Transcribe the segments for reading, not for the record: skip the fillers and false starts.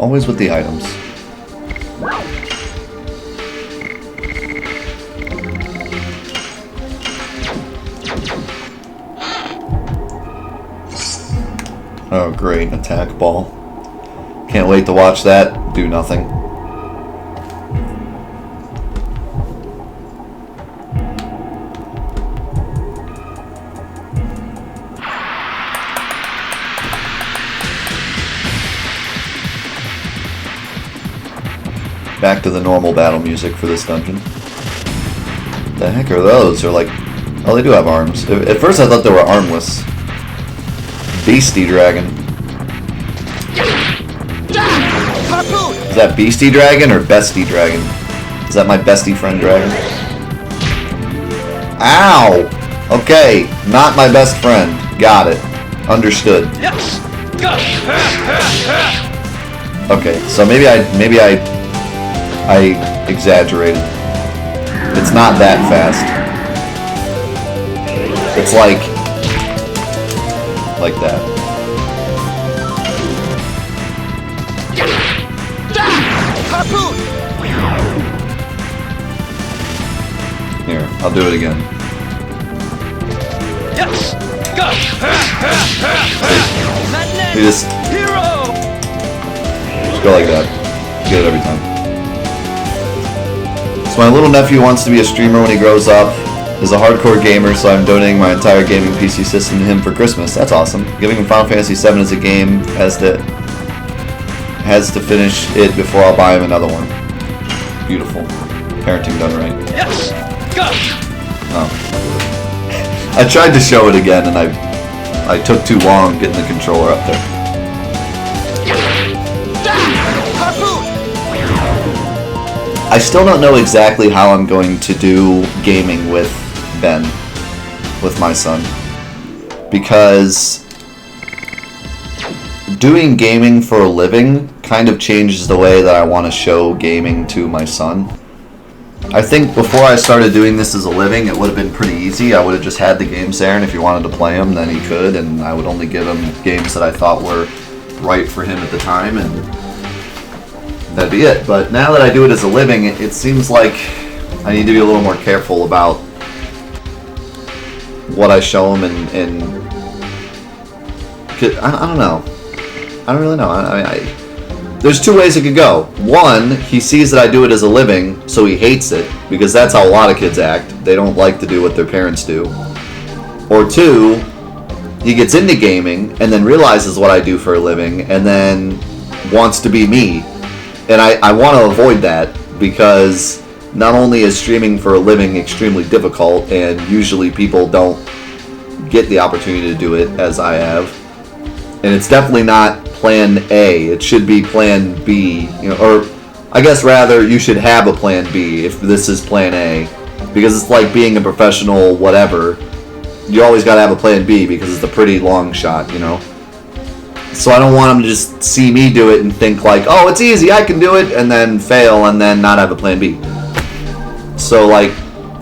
Always with the items. Oh great, attack ball. Can't wait to watch that do nothing. Back to the normal battle music for this dungeon. The heck are those? They're like... Oh, they do have arms. At first I thought they were armless. Beastie Dragon. Is that Beastie Dragon or Bestie Dragon? Is that my bestie friend dragon? Ow! Okay, not my best friend. Got it. Understood. Okay, so maybe I exaggerated. It's not that fast. It's like that. Here, I'll do it again. You just go like that. Get it every time. So my little nephew wants to be a streamer when he grows up. He's a hardcore gamer, so I'm donating my entire gaming PC system to him for Christmas. That's awesome. Giving him Final Fantasy VII as a game has to finish it before I'll buy him another one. Beautiful. Parenting done right. Yes. Go. Oh. I tried to show it again, and I took too long getting the controller up there. I still don't know exactly how I'm going to do gaming with Ben, with my son, because doing gaming for a living kind of changes the way that I want to show gaming to my son. I think before I started doing this as a living, it would have been pretty easy. I would have just had the games there, and if he wanted to play them, then he could, and I would only give him games that I thought were right for him at the time, and that'd be it. But now that I do it as a living, it seems like I need to be a little more careful about what I show him, and I don't know. I don't really know. There's two ways it could go. One, he sees that I do it as a living, so he hates it, because that's how a lot of kids act. They don't like to do what their parents do. Or two, he gets into gaming, and then realizes what I do for a living, and then wants to be me. And I want to avoid that, because not only is streaming for a living extremely difficult, and usually people don't get the opportunity to do it as I have, and it's definitely not plan A. It should be plan B, or I guess rather you should have a plan B if this is plan A, because it's like being a professional whatever. You always got to have a plan B because it's a pretty long shot, So I don't want him to just see me do it and think like, oh, it's easy, I can do it, and then fail and then not have a plan B. So like,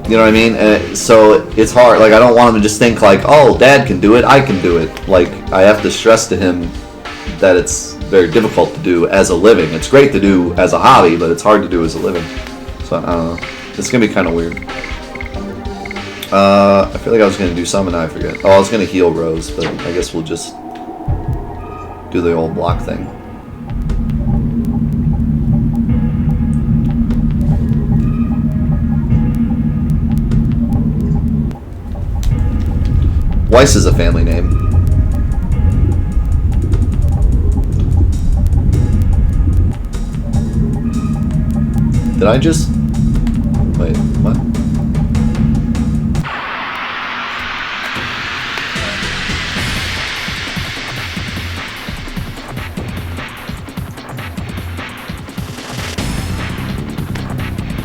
you know what I mean? So it's hard. Like, I don't want him to just think like, oh, Dad can do it, I can do it. Like, I have to stress to him that it's very difficult to do as a living. It's great to do as a hobby, but it's hard to do as a living. So I don't know. It's gonna be kind of weird. I feel like I was gonna do something and I forget. Oh, I was gonna heal Rose, but I guess we'll just do the old block thing. Weiss is a family name. Did I just... Wait, what?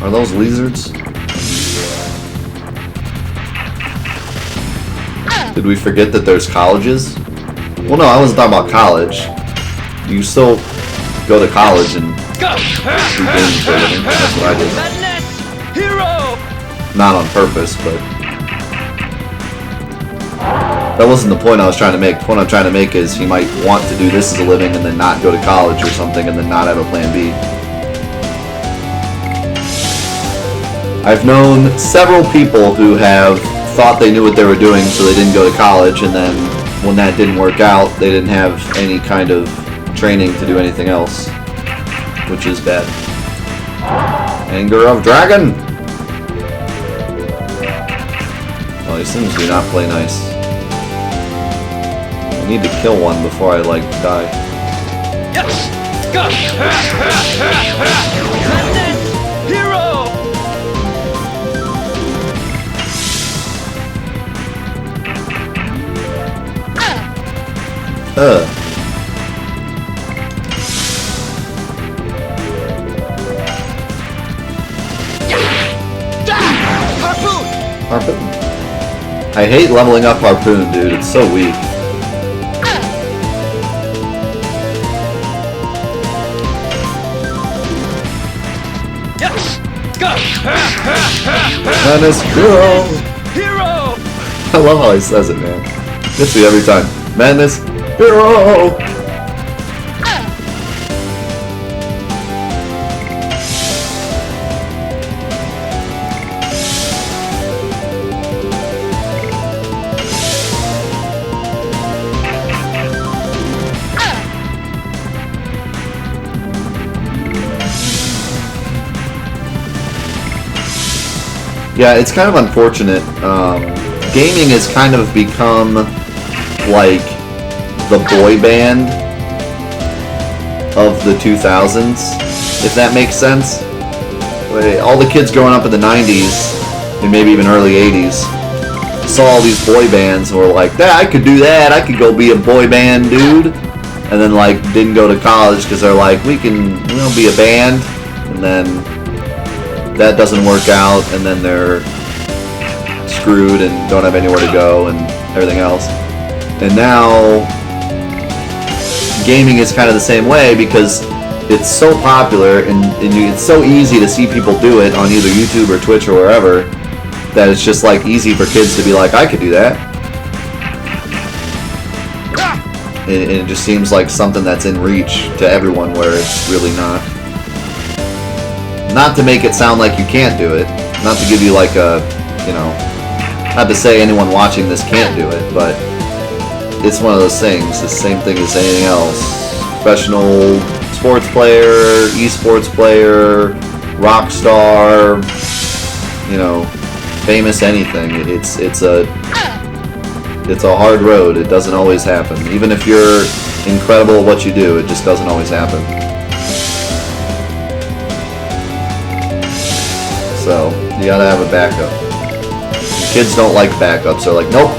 Are those lizards? Did we forget that there's colleges? Well, no, I wasn't talking about college. You still go to college and do games for a living. That's what I did. Not on purpose, but... That wasn't the point I was trying to make. The point I'm trying to make is he might want to do this as a living and then not go to college or something and then not have a plan B. I've known several people who have thought they knew what they were doing, so they didn't go to college, and then when that didn't work out, they didn't have any kind of training to do anything else, which is bad. Anger of Dragon! Oh, these things do not play nice. I need to kill one before I, like, die. Yes! Go! Hero! Harpoon. I hate leveling up Harpoon, dude. It's so weak. Yes! Go! Menace Hero! Hero! I love how he says it, man. Gets me every time. Menace Hero! Yeah, it's kind of unfortunate. Gaming has kind of become like the boy band of the 2000s, if that makes sense. All the kids growing up in the 90s, and maybe even early 80s, saw all these boy bands and were like, I could do that, I could go be a boy band dude. And then like didn't go to college because they're like, we'll be a band, and then that doesn't work out, and then they're screwed and don't have anywhere to go and everything else. And now gaming is kind of the same way because it's so popular and it's so easy to see people do it on either YouTube or Twitch or wherever that it's just like easy for kids to be like, I could do that. And it just seems like something that's in reach to everyone where it's really not. Not to make it sound like you can't do it, not to give you like a, not to say anyone watching this can't do it, but it's one of those things, it's the same thing as anything else. Professional sports player, esports player, rock star, famous anything. It's a hard road. It doesn't always happen. Even if you're incredible at what you do, it just doesn't always happen. So, you gotta have a backup. Kids don't like backups. They're like, nope,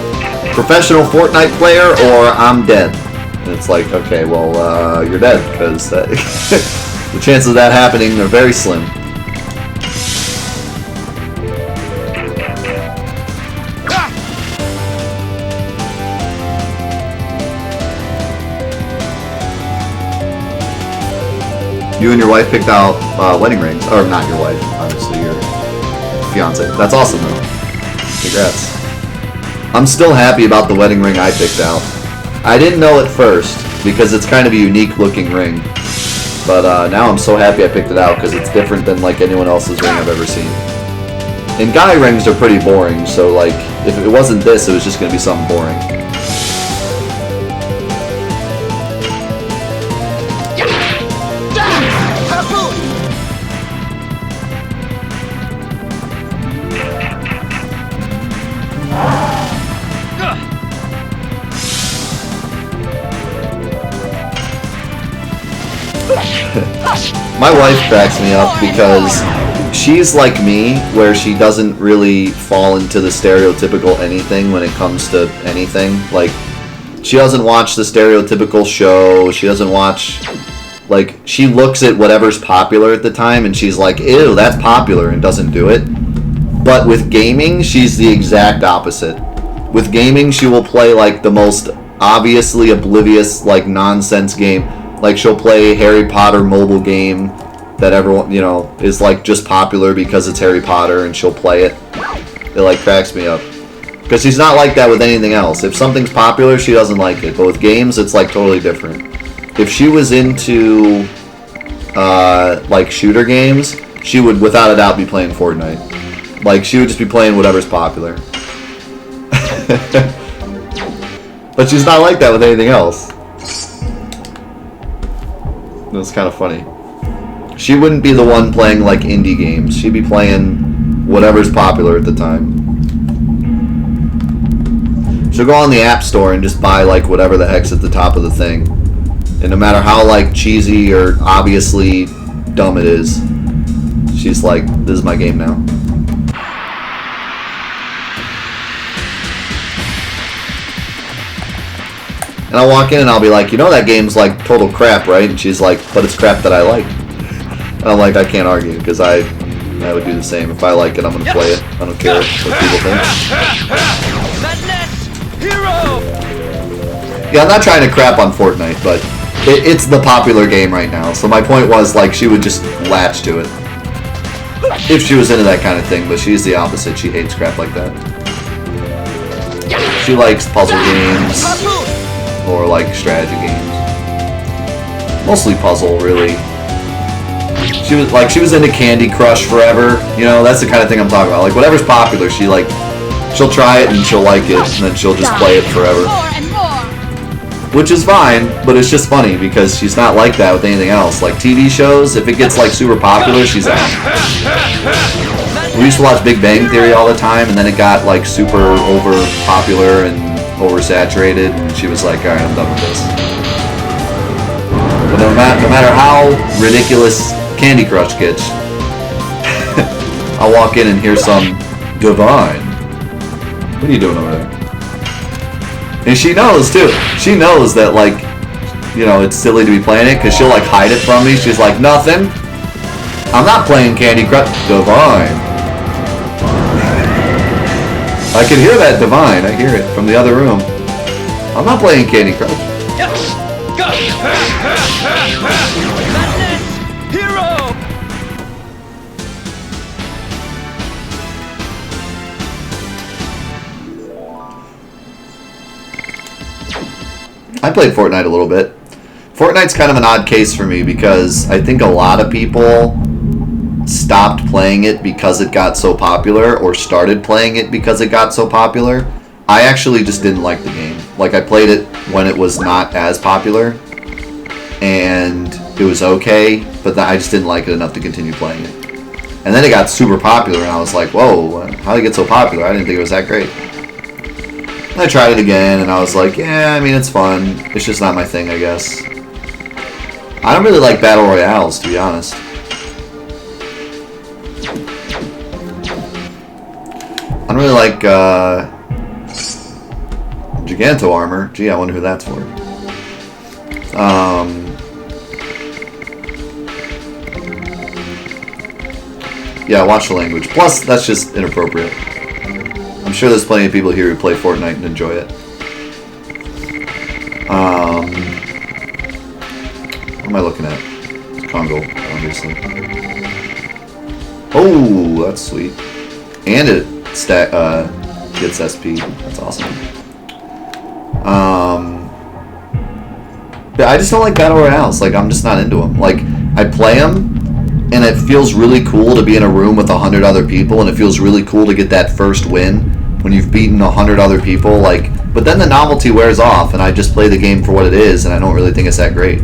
professional Fortnite player or I'm dead. And it's like, okay, well, you're dead, because the chances of that happening are very slim. You and your wife picked out wedding rings. Or not your wife, obviously your fiance. That's awesome though. Congrats. I'm still happy about the wedding ring I picked out. I didn't know at first because it's kind of a unique looking ring. But now I'm so happy I picked it out because it's different than like anyone else's ring I've ever seen. And guy rings are pretty boring, so like if it wasn't this, it was just going to be something boring. My wife cracks me up because she's like me, where she doesn't really fall into the stereotypical anything when it comes to anything. Like, she doesn't watch the stereotypical show, she doesn't watch, like, she looks at whatever's popular at the time and she's like, ew, that's popular, and doesn't do it. But with gaming, she's the exact opposite. With gaming, she will play, like, the most obviously oblivious, like, nonsense game. Like, she'll play Harry Potter mobile game that everyone, is, like, just popular because it's Harry Potter, and she'll play it. It, like, cracks me up. Because she's not like that with anything else. If something's popular, she doesn't like it. But with games, it's like totally different. If she was into like shooter games, she would without a doubt be playing Fortnite. Like she would just be playing whatever's popular. But she's not like that with anything else. That's kind of funny. She wouldn't be the one playing like indie games. She'd be playing whatever's popular at the time. She'll go on the App Store and just buy like whatever the heck's at the top of the thing. And no matter how like cheesy or obviously dumb it is, she's like, this is my game now. And I'll walk in and I'll be like, you know that game's like total crap, right? And she's like, but it's crap that I like. And I'm like, I can't argue, because I would do the same. If I like it, I'm going to play it. I don't care what people think. Hero! Yeah, I'm not trying to crap on Fortnite, but it's the popular game right now. So my point was, like, she would just latch to it. If she was into that kind of thing, but she's the opposite. She hates crap like that. She likes puzzle games. Or like strategy games. Mostly puzzle, really. She was into Candy Crush forever. You know, that's the kind of thing I'm talking about. Like whatever's popular, she'll try it and she'll like it, and then she'll just play it forever. Which is fine, but it's just funny because she's not like that with anything else. Like TV shows, if it gets like super popular, she's out. We used to watch Big Bang Theory all the time, and then it got like super over popular and oversaturated, and she was like, alright, I'm done with this. But no matter how ridiculous Candy Crush gets, I'll walk in and hear some divine. What are you doing over there? And she knows too. She knows that, like, you know, it's silly to be playing it, because she'll like hide it from me. She's like, nothing. I'm not playing Candy Crush. Divine. I can hear that divine. I hear it from the other room. I'm not playing Candy Crush. Hero! I played Fortnite a little bit. Fortnite's kind of an odd case for me because I think a lot of people stopped playing it because it got so popular, or started playing it because it got so popular. I actually just didn't like the game. Like, I played it when it was not as popular, and it was okay, but I just didn't like it enough to continue playing it. And then it got super popular, and I was like, whoa, how did it get so popular? I didn't think it was that great. And I tried it again, and I was like, yeah, I mean, it's fun. It's just not my thing, I guess. I don't really like Battle Royales, to be honest. I don't really like Giganto Armor. Gee, I wonder who that's for. Yeah, watch the language. Plus, that's just inappropriate. I'm sure there's plenty of people here who play Fortnite and enjoy it. What am I looking at? It's Congo, obviously. Oh, that's sweet. And it gets SP. That's awesome. But I just don't like Battle Royales. Like, I'm just not into them. Like, I play them, and it feels really cool to be in a room with 100 other people, and it feels really cool to get that first win when you've beaten 100 other people. Like, but then the novelty wears off, and I just play the game for what it is, and I don't really think it's that great.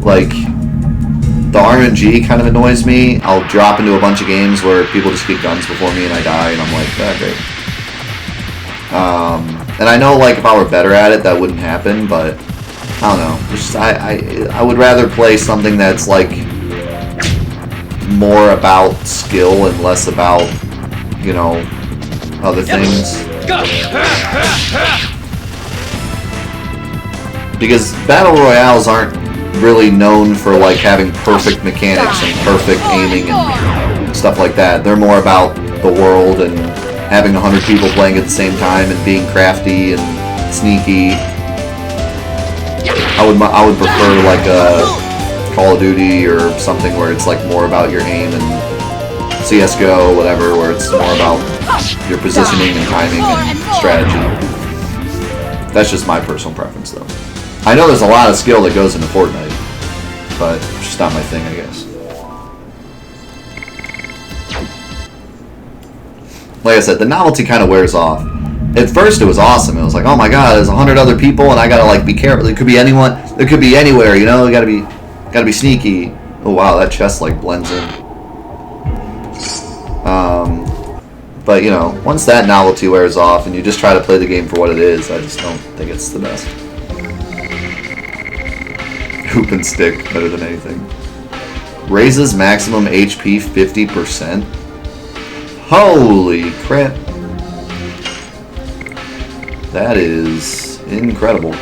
Like, the RNG kind of annoys me. I'll drop into a bunch of games where people just get guns before me and I die, and I'm like, ah, great. And I know, like, if I were better at it, that wouldn't happen, but I don't know. It's just, I would rather play something that's, like, more about skill and less about, you know, other things. Because Battle Royales aren't really known for, like, having perfect mechanics and perfect aiming and stuff like that. They're more about the world and having 100 people playing at the same time and being crafty and sneaky. I would prefer, like, a Call of Duty or something where it's, like, more about your aim, and CSGO, whatever, where it's more about your positioning and timing and strategy. That's just my personal preference, though. I know there's a lot of skill that goes into Fortnite, but it's just not my thing, I guess. Like I said, the novelty kind of wears off. At first, it was awesome. It was like, oh my god, there's 100 other people, and I gotta like be careful. It could be anyone. It could be anywhere. You know, you gotta be sneaky. Oh wow, that chest like blends in. But you know, once that novelty wears off, and you just try to play the game for what it is, I just don't think it's the best. Hoop and stick, better than anything. Raises maximum HP 50%. Holy crap. That is incredible.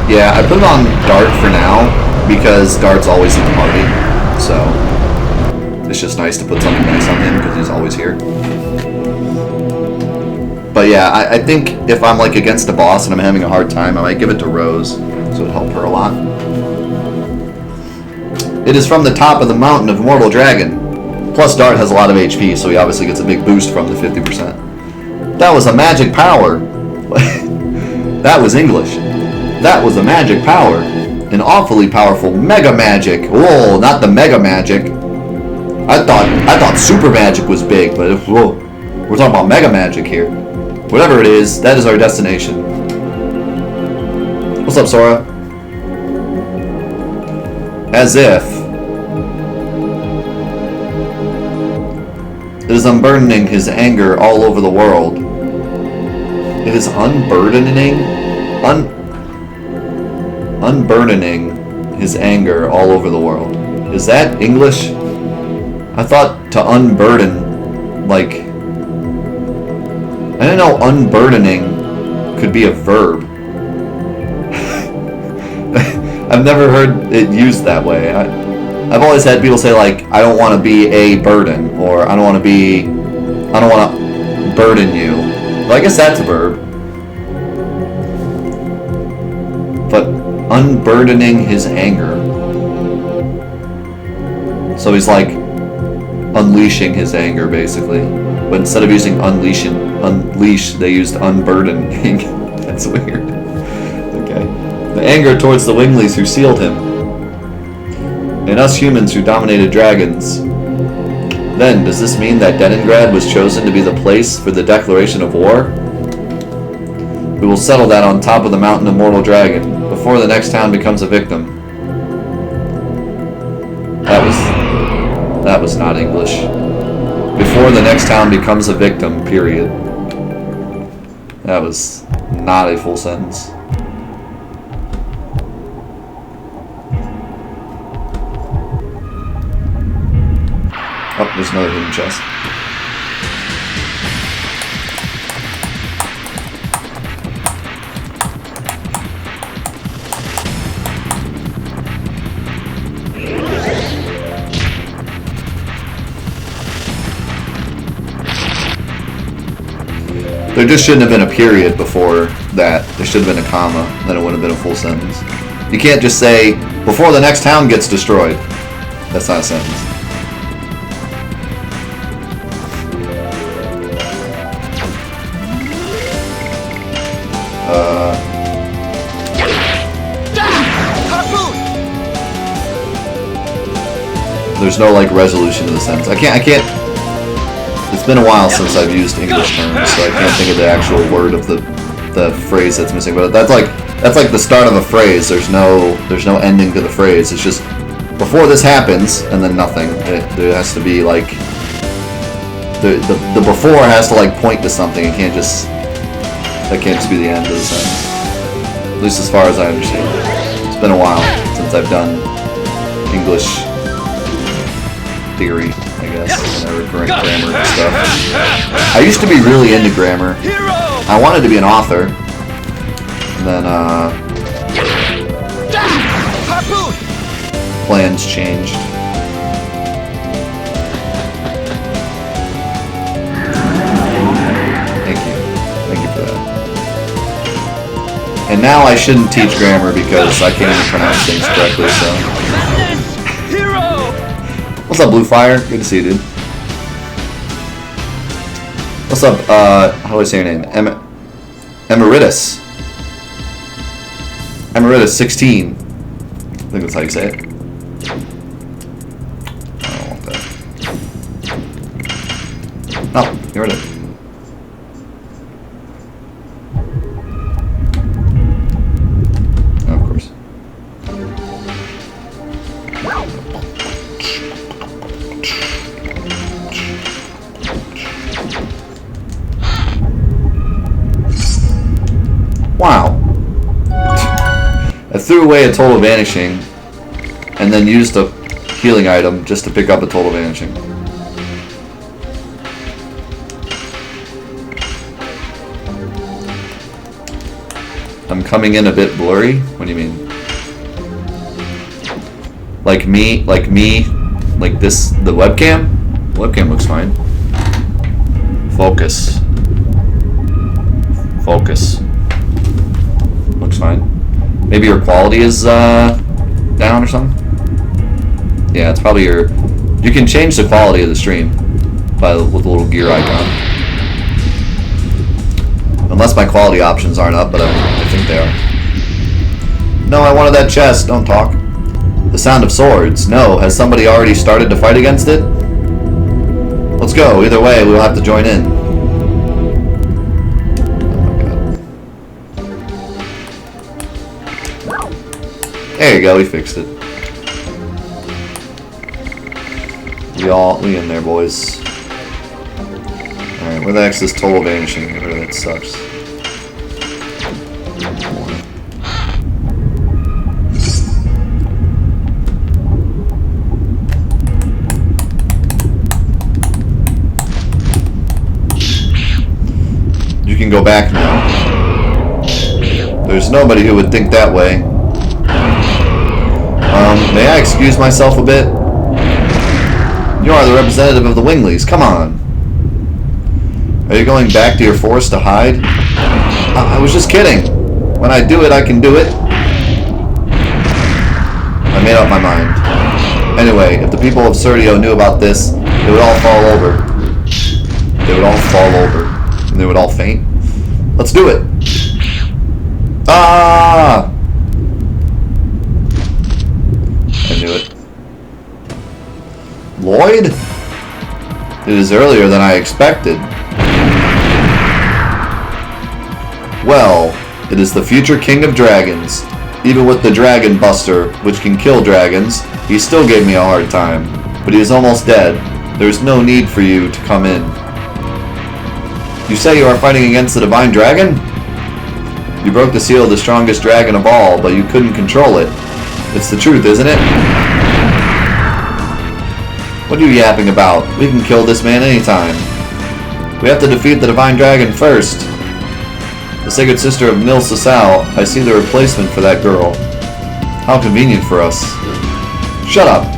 Yeah, I put it on Dart for now because Dart's always at the party, so it's just nice to put something nice on him because he's always here. But yeah, I think if I'm like against a boss and I'm having a hard time, I might give it to Rose, so it'd help her a lot. It is from the top of the mountain of Mortal Dragon. Plus Dart has a lot of HP, so he obviously gets a big boost from the 50%. That was a magic power. That was English. That was a magic power. An awfully powerful mega magic. Whoa, not the mega magic. I thought super magic was big, but whoa, we're talking about mega magic here. Whatever it is, that is our destination. What's up, Sora? As if. It is unburdening his anger all over the world. It is unburdening? Unburdening his anger all over the world. Is that English? I thought to unburden, like... I didn't know unburdening could be a verb. I've never heard it used that way. I've always had people say, like, I don't want to be a burden, or I don't want to burden you. Well, I guess that's a verb. But unburdening his anger. So he's like unleashing his anger, basically. But instead of using unleash, they used unburdening. That's weird. Okay. The anger towards the Winglies who sealed him, and us humans who dominated dragons. Then, does this mean that Leningrad was chosen to be the place for the declaration of war? We will settle that on top of the mountain of Mortal Dragon, before the next town becomes a victim. That was not English. Before the next town becomes a victim, period. That was not a full sentence. Oh, there's another hidden chest. There just shouldn't have been a period before that. There should have been a comma, then it would have been a full sentence. You can't just say, before the next town gets destroyed. That's not a sentence. There's no like resolution to the sentence. I can't. It's been a while since I've used English terms, so I can't think of the actual word of the phrase that's missing. But that's like the start of a phrase. There's no ending to the phrase. It's just before this happens, and then nothing. There has to be like the before has to like point to something. That can't just be the end of the sentence. At least as far as I understand. It's been a while since I've done English theory, I guess, and recurrent grammar and stuff. I used to be really into grammar. Hero! I wanted to be an author. And then, Harpoon! plans changed. Thank you. Thank you for that. And now I shouldn't teach grammar because I can't even pronounce things correctly, so. Hero! What's up, Blue Fire? Good to see you, dude. What's up, how do I say your name? Emeritus. Emeritus 16. I think that's how you say it. I don't want that. No, get rid of it. Oh, of course. Wow. I threw away a total vanishing and then used a healing item just to pick up a total vanishing. I'm coming in a bit blurry? What do you mean? Like me, like this, the webcam? Webcam looks fine. Focus. Focus. Looks fine. Maybe your quality is down or something? Yeah, it's probably your... You can change the quality of the stream with the little gear icon. Unless my quality options aren't up, but I think they are. No, I wanted that chest. Don't talk. The sound of swords. No, has somebody already started to fight against it? Let's go. Either way, we'll have to join in. There you go, we fixed it. We in there, boys. Alright, where the heck's this total vanishing? Get rid of that, sucks. You can go back now. There's nobody who would think that way. May I excuse myself a bit? You are the representative of the Winglies. Come on. Are you going back to your forest to hide? I was just kidding. When I do it, I can do it. I made up my mind. Anyway, if the people of Serdio knew about this, they would all fall over. They would all fall over. And they would all faint. Let's do it. Ah! I knew it. Lloyd? It is earlier than I expected. Well, it is the future king of dragons. Even with the Dragon Buster, which can kill dragons, he still gave me a hard time. But he is almost dead. There is no need for you to come in. You say you are fighting against the Divine Dragon? You broke the seal of the strongest dragon of all, but you couldn't control it. It's the truth, isn't it? What are you yapping about? We can kill this man anytime. We have to defeat the Divine Dragon first. The Sacred Sister of Nil Sasau, I see the replacement for that girl. How convenient for us. Shut up!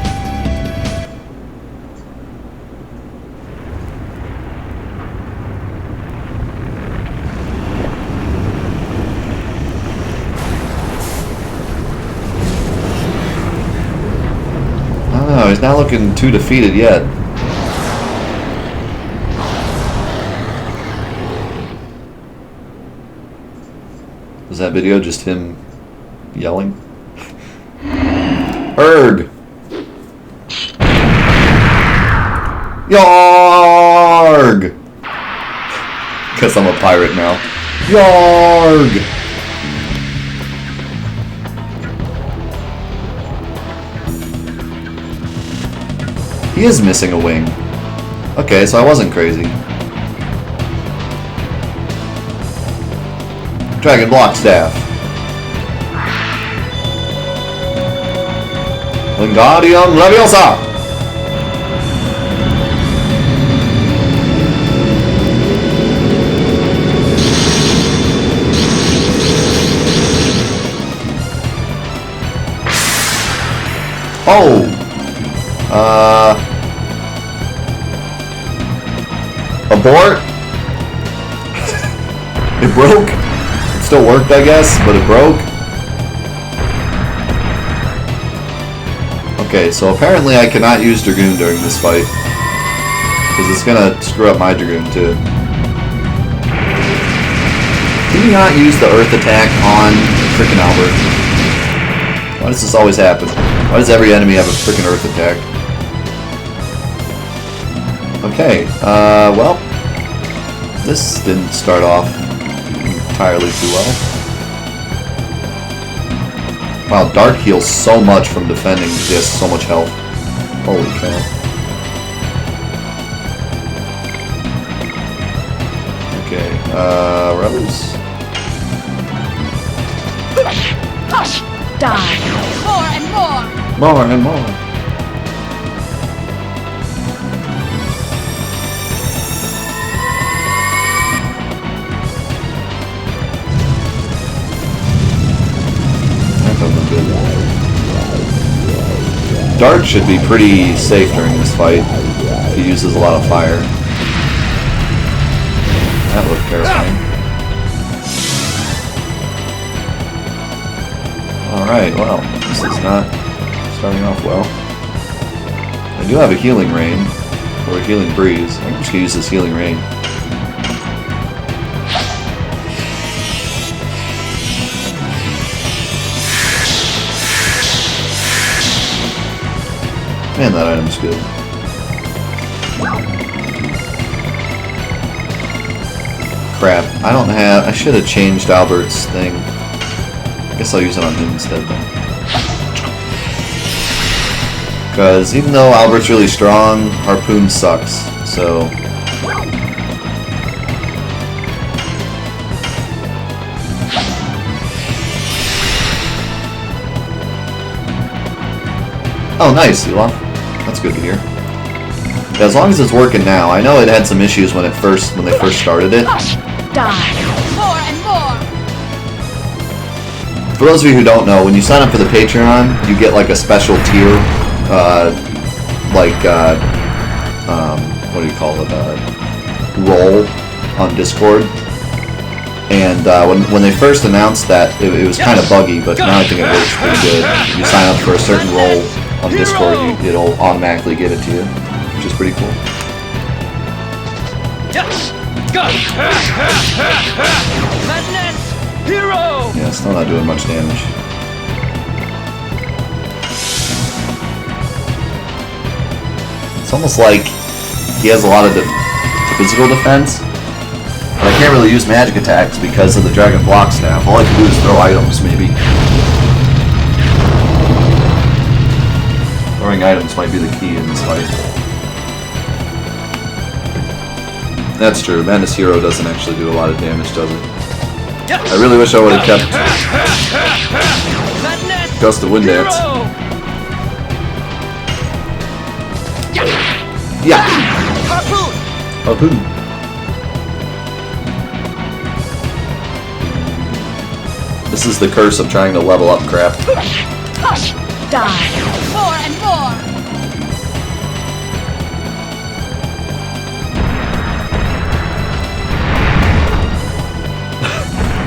No, he's not looking too defeated yet. Was that video just him yelling? Erg! Yarg! Because I'm a pirate now. Yarg! He is missing a wing. Okay, so I wasn't crazy. Dragon Block Staff. Wingardium Leviosa! Abort? It broke? It still worked, I guess, but it broke? Okay, so apparently I cannot use Dragoon during this fight. Because it's gonna screw up my Dragoon, too. Can you not use the Earth attack on frickin' Albert? Why does this always happen? Why does every enemy have a frickin' Earth attack? Okay, well, this didn't start off entirely too well. Wow, Dark heals so much from defending, he has so much health. Holy cow. Okay, Rose? Die. More and more. More and more. Dark should be pretty safe during this fight. He uses a lot of fire. That looked terrifying. Alright, well, this is not starting off well. I do have a healing rain, or a healing breeze. I'm just gonna use this healing rain. Man, that item's good. Crap, I don't have... I should have changed Albert's thing. I guess I'll use it on him instead then. Because even though Albert's really strong, Harpoon sucks, so... Oh, nice, Elon. That's good to hear. Yeah, as long as it's working now. I know it had some issues when they first started it. Die. More and more. For those of you who don't know, when you sign up for the Patreon, you get like a special tier, what do you call it, role on Discord. And when they first announced that, it was kind of buggy, but now I think it works pretty good. You sign up for a certain role on Discord, it'll automatically give it to you, which is pretty cool. Yes! Go! Madness! Hero! Yeah, still not doing much damage. It's almost like he has a lot of physical defense, but I can't really use magic attacks because of the Dragon Block Staff. All I can do is throw items, maybe. Throwing items might be the key in this fight. That's true. Madness Hero doesn't actually do a lot of damage, does it? I really wish I would have kept Gust of Wind Dance. Yeah! Harpoon! Harpoon. This is the curse of trying to level up crap. Die. More and more.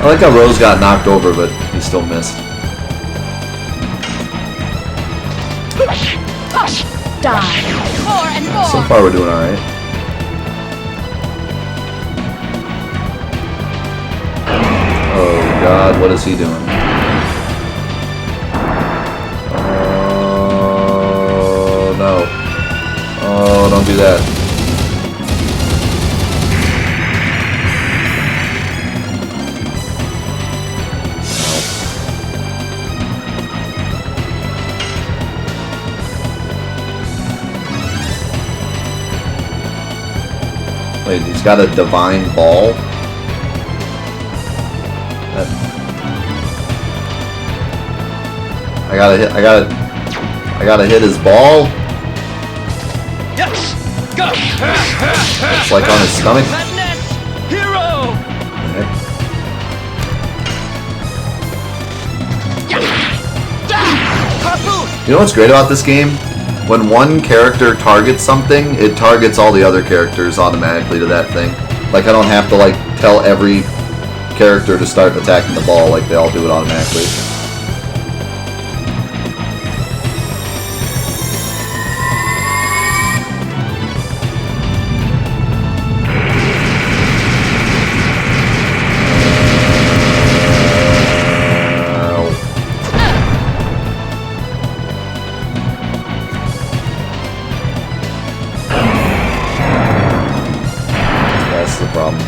I like how Rose got knocked over, but he still missed. Die. More and more. So far we're doing alright. Oh god, what is he doing? Oh no. Oh, don't do that. Wait, he's got a divine ball? I gotta hit his ball? Yes! Go! It's like on his stomach? Madness! Hero! You know what's great about this game? when one character targets something, it targets all the other characters automatically to that thing. Like, I don't have to, like, tell every character to start attacking the ball, like, they all do it automatically. Problem.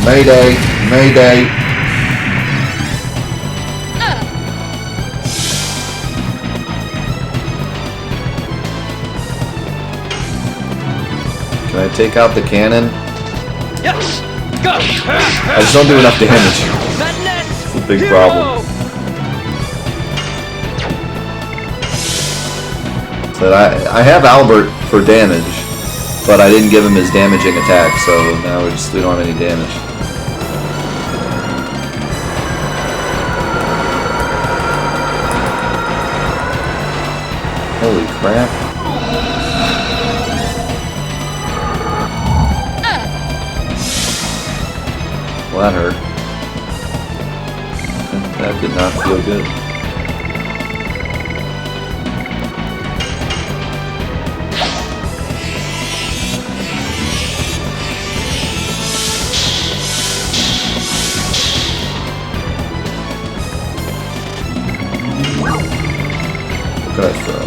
Mayday! Mayday! Can I take out the cannon? Yes! Go! I just don't do enough damage. It's a big problem. But I have Albert for damage, but I didn't give him his damaging attack, so now we don't have any damage. Holy crap. Well, that hurt. That did not feel good. What could I throw?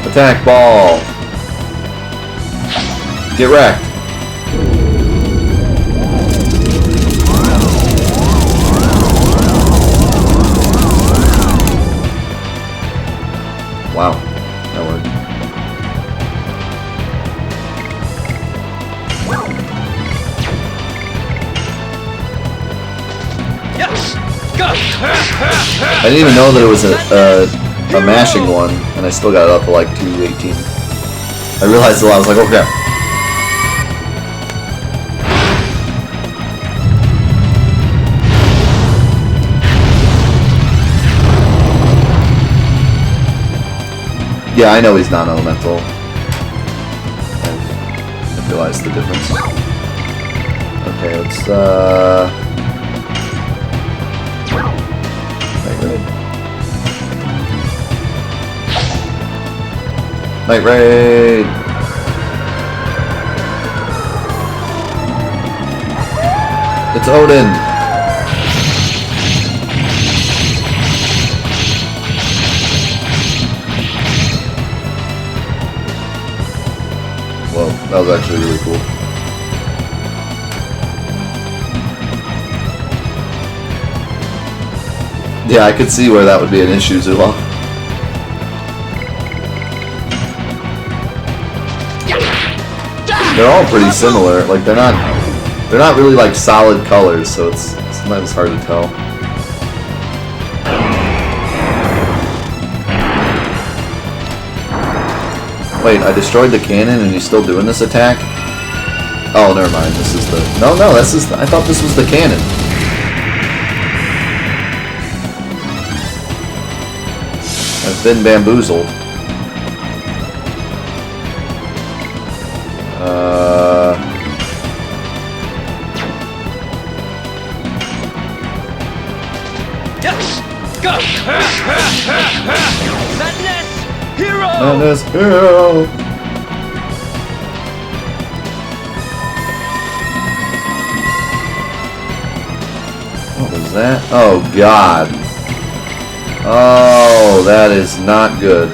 Attack ball! Get wrecked! Wow, that worked. Yes! Go! I didn't even know that it was a mashing one, and I still got it up to like 218. I realized a lot. I was like, oh crap. Yeah, I know he's non-elemental. I've realized the difference. Okay, let's Night Raid! It's Odin! Whoa, that was actually really cool. Yeah, I could see where that would be an issue, Zula. They're all pretty similar. Like they're not really like solid colors, so it's sometimes hard to tell. Wait, I destroyed the cannon and he's still doing this attack? Oh, never mind. This is the no. This is I thought this was the cannon. I've been bamboozled. Yes! Go! Madness! Hero! Madness hero! What was that? Oh god. Oh, that is not good.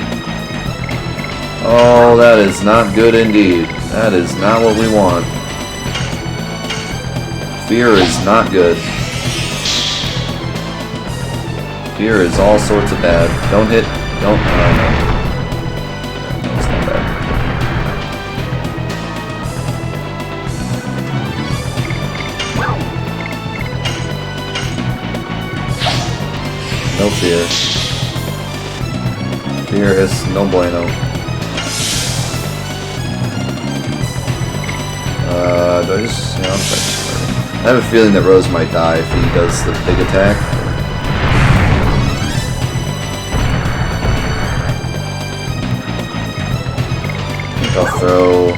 Oh, that is not good indeed. That is not what we want. Fear is not good. Fear is all sorts of bad. Don't hit. Don't. No, it's not bad. No fear. Fear is no bueno. Do I just... Yeah, I'll try discarding. I have a feeling that Rose might die if he does the big attack. I think I'll throw...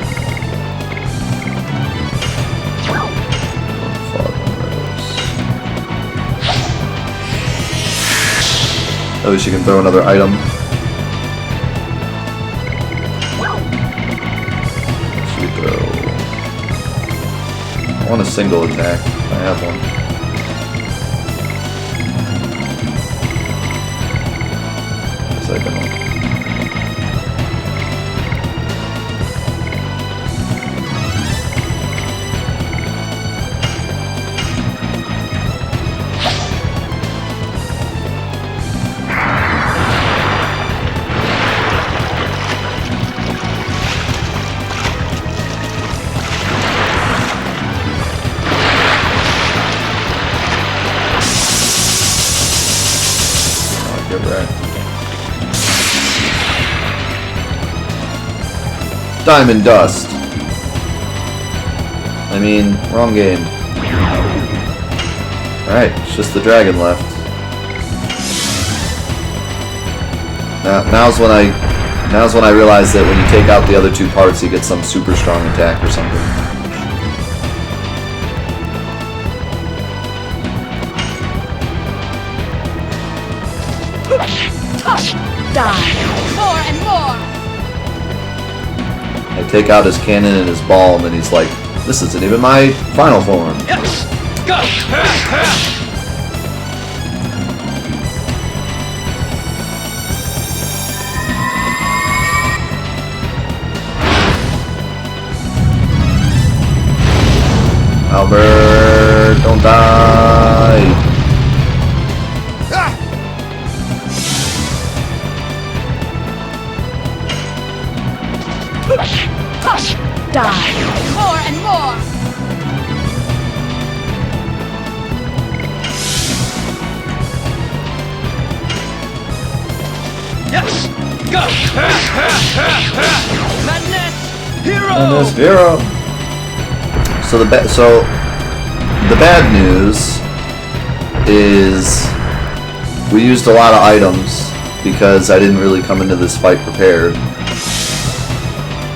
At least you can throw another item. Should we throw... I want a single attack. I have one. Second one. Diamond Dust. I mean, wrong game. Alright, it's just the dragon left. Now's when I realize that when you take out the other two parts, you get some super strong attack or something. Die. More and more. I take out his cannon and his ball, and then he's like, "This isn't even my final form." Yes! Go! Albert, don't die. Die. More and more. Yes! Go! Madness! Hero! And there's Vero. So the bad news is we used a lot of items because I didn't really come into this fight prepared.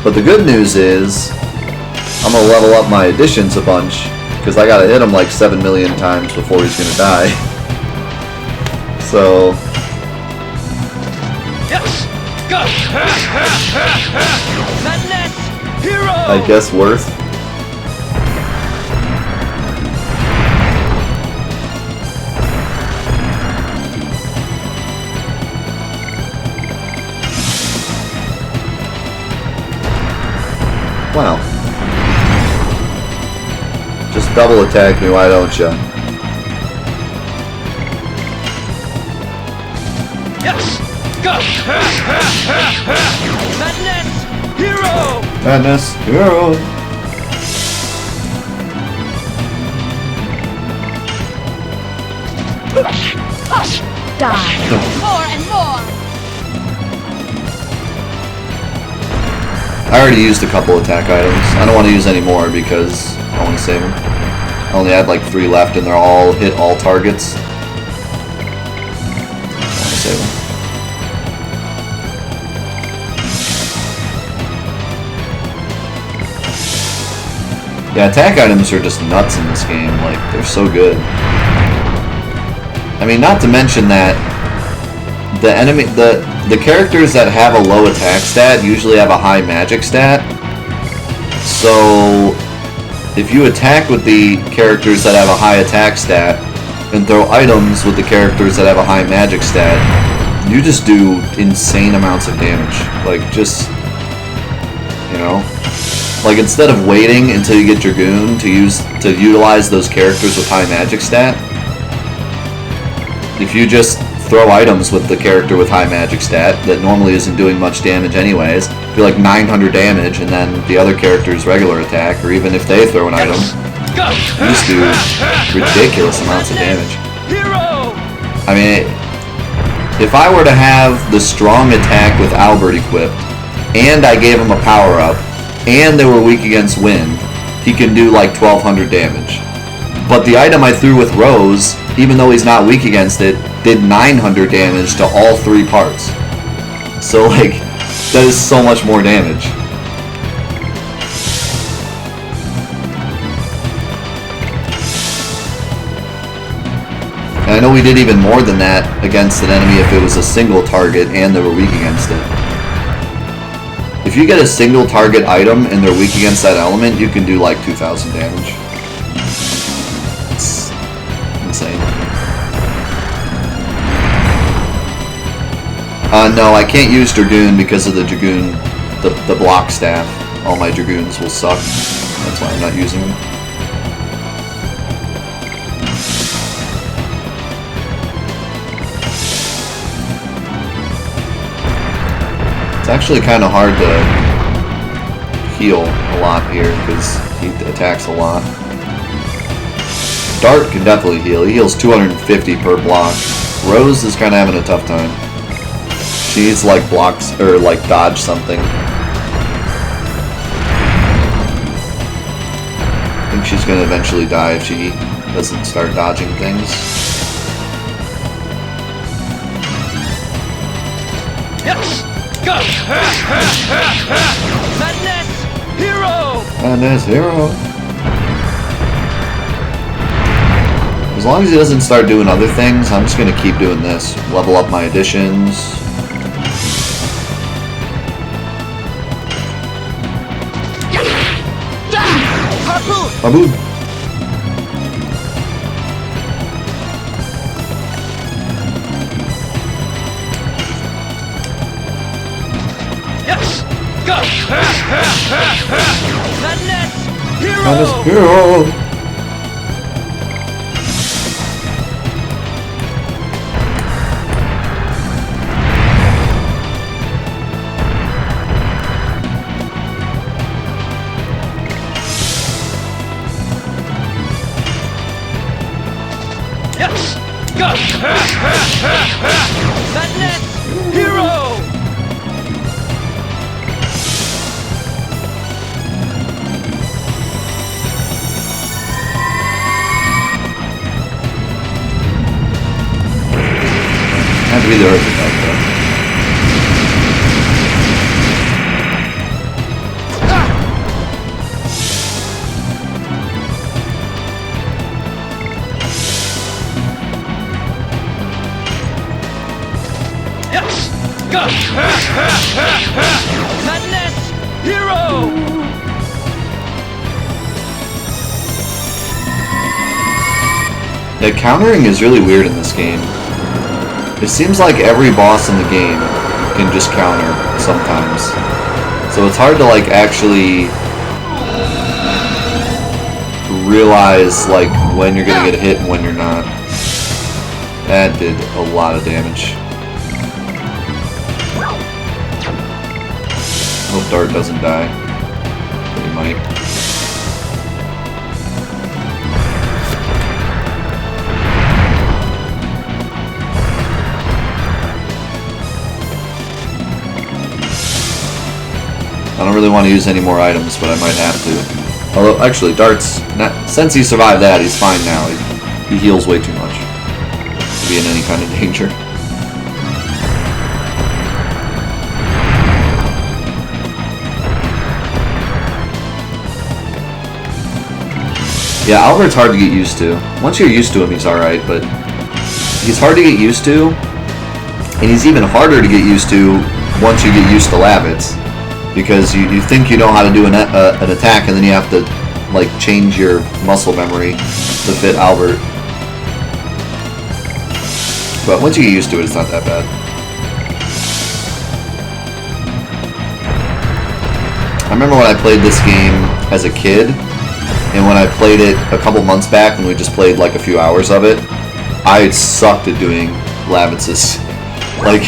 But the good news is I'm gonna level up my additions a bunch because I gotta hit him like 7 million times before he's gonna die. So Yes! Go! Madness! Hero! I guess worth. Wow. Just double attack me, why don't ya? Yes! Go! Madness! Hero! Madness, hero! Die. More and more. I already used a couple attack items. I don't want to use any more because I want to save them. I only had like 3 left and they're all hit all targets. I want to save them. Yeah, attack items are just nuts in this game. Like, they're so good. I mean, not to mention that the characters that have a low attack stat usually have a high magic stat. So if you attack with the characters that have a high attack stat and throw items with the characters that have a high magic stat, you just do insane amounts of damage. Like, just, you know, like instead of waiting until you get Dragoon to utilize those characters with high magic stat, if you just throw items with the character with high magic stat that normally isn't doing much damage anyways, do like 900 damage, and then the other character's regular attack, or even if they throw an item, you just do ridiculous amounts of damage. Hero! I mean, if I were to have the strong attack with Albert equipped, and I gave him a power-up, and they were weak against wind, he can do like 1200 damage. But the item I threw with Rose, even though he's not weak against it, did 900 damage to all 3 parts. So like, that is so much more damage. And I know we did even more than that against an enemy if it was a single target and they were weak against it. If you get a single target item and they're weak against that element, you can do like 2000 damage. It's insane. No, I can't use Dragoon because of the Dragoon, the block staff. All my Dragoons will suck. That's why I'm not using them. It's actually kind of hard to heal a lot here because he attacks a lot. Dart can definitely heal. He heals 250 per block. Rose is kind of having a tough time. She needs to like blocks or like dodge something. I think she's gonna eventually die if she doesn't start dodging things. Yes! Go! Madness! Hero! Madness hero! As long as he doesn't start doing other things, I'm just gonna keep doing this. Level up my additions. Harpoon! Baboon! Yes! Go! Madness! Hero! Madness hero! Yes! Go! Madness! Hero! Had to be the Earth attack though. Yes! Go! Madness! Hero! The countering is really weird in this game. It seems like every boss in the game can just counter sometimes. So it's hard to like actually realize like when you're gonna get hit and when you're not. That did a lot of damage. Hope Dart doesn't die. But he might. I don't really want to use any more items, but I might have to. Although, actually, Dart's... since he survived that, he's fine now. He heals way too much to be in any kind of danger. Yeah, Albert's hard to get used to. Once you're used to him, he's alright, but he's hard to get used to, and he's even harder to get used to once you get used to Lavitz. Because you think you know how to do an attack, and then you have to like change your muscle memory to fit Albert. But once you get used to it, it's not that bad. I remember when I played this game as a kid, and when I played it a couple months back, when we just played like a few hours of it, I sucked at doing Lavitz's. Like,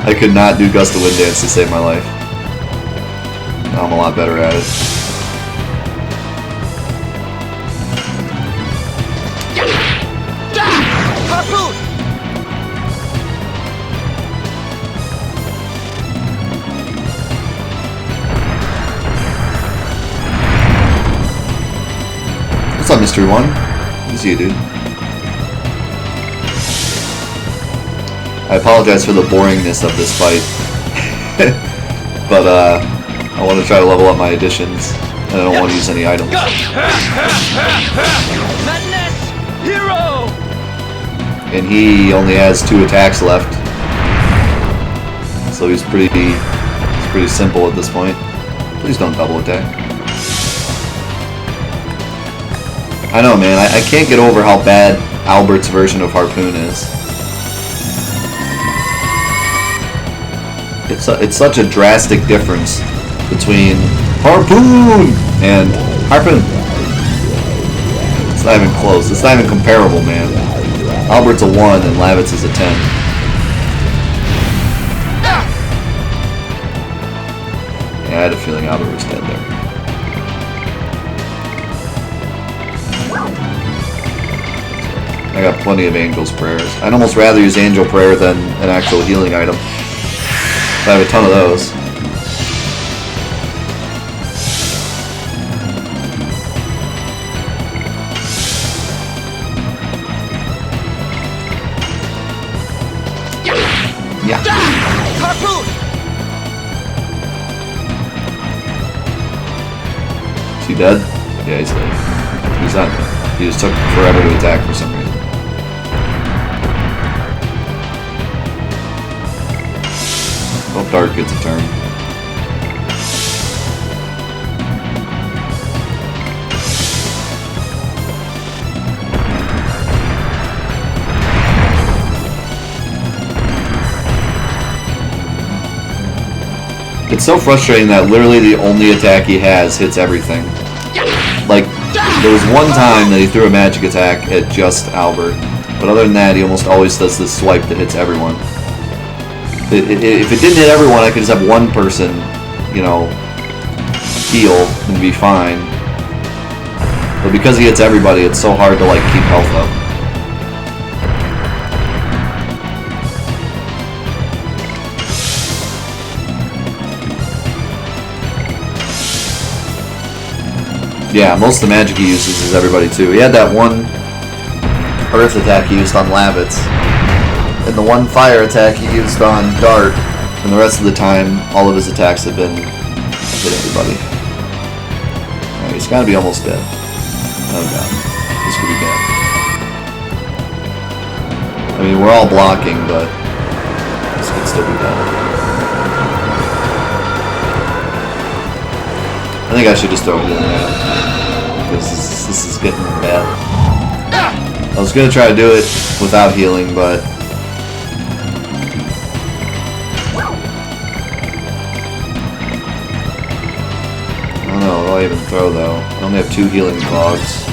I could not do Gust of Wind Dance to save my life. Now I'm a lot better at it. Harpoon! up, Mystery One? Good to see you, dude. I apologize for the boringness of this fight. But, I want to try to level up my additions, and I don't want to use any items. Madness! Hero! And he only has 2 attacks left. So he's pretty simple at this point. Please don't double attack. I know, man, I can't get over how bad Albert's version of Harpoon is. It's such a drastic difference between Harpoon and Harpoon. It's not even close. It's not even comparable, man. Albert's a 1 and Lavitz is a 10. Yeah, I had a feeling Albert was dead there. I got plenty of Angel's Prayers. I'd almost rather use Angel Prayer than an actual healing item. I have a ton of those. Yeah. Harpoon! Is he dead? Yeah, he's dead. He's not dead. He just took forever to attack for some reason. Well, Dart gets a turn. It's so frustrating that literally the only attack he has hits everything. Like, there was one time that he threw a magic attack at just Albert, but other than that, he almost always does this swipe that hits everyone. If it didn't hit everyone, I could just have one person, you know, heal and be fine. But because he hits everybody, it's so hard to, like, keep health up. Yeah, most of the magic he uses is everybody too. He had that one earth attack he used on Lavitz, and the one fire attack he used on Dart, and the rest of the time, all of his attacks have been hit everybody. Alright, he's gotta be almost dead. Oh god, this could be bad. I mean, we're all blocking, but this could still be bad. I think I should just throw a healing at him, because this is getting bad. I was going to try to do it without healing, but... I don't know, what do I even throw though? I only have 2 healing fogs.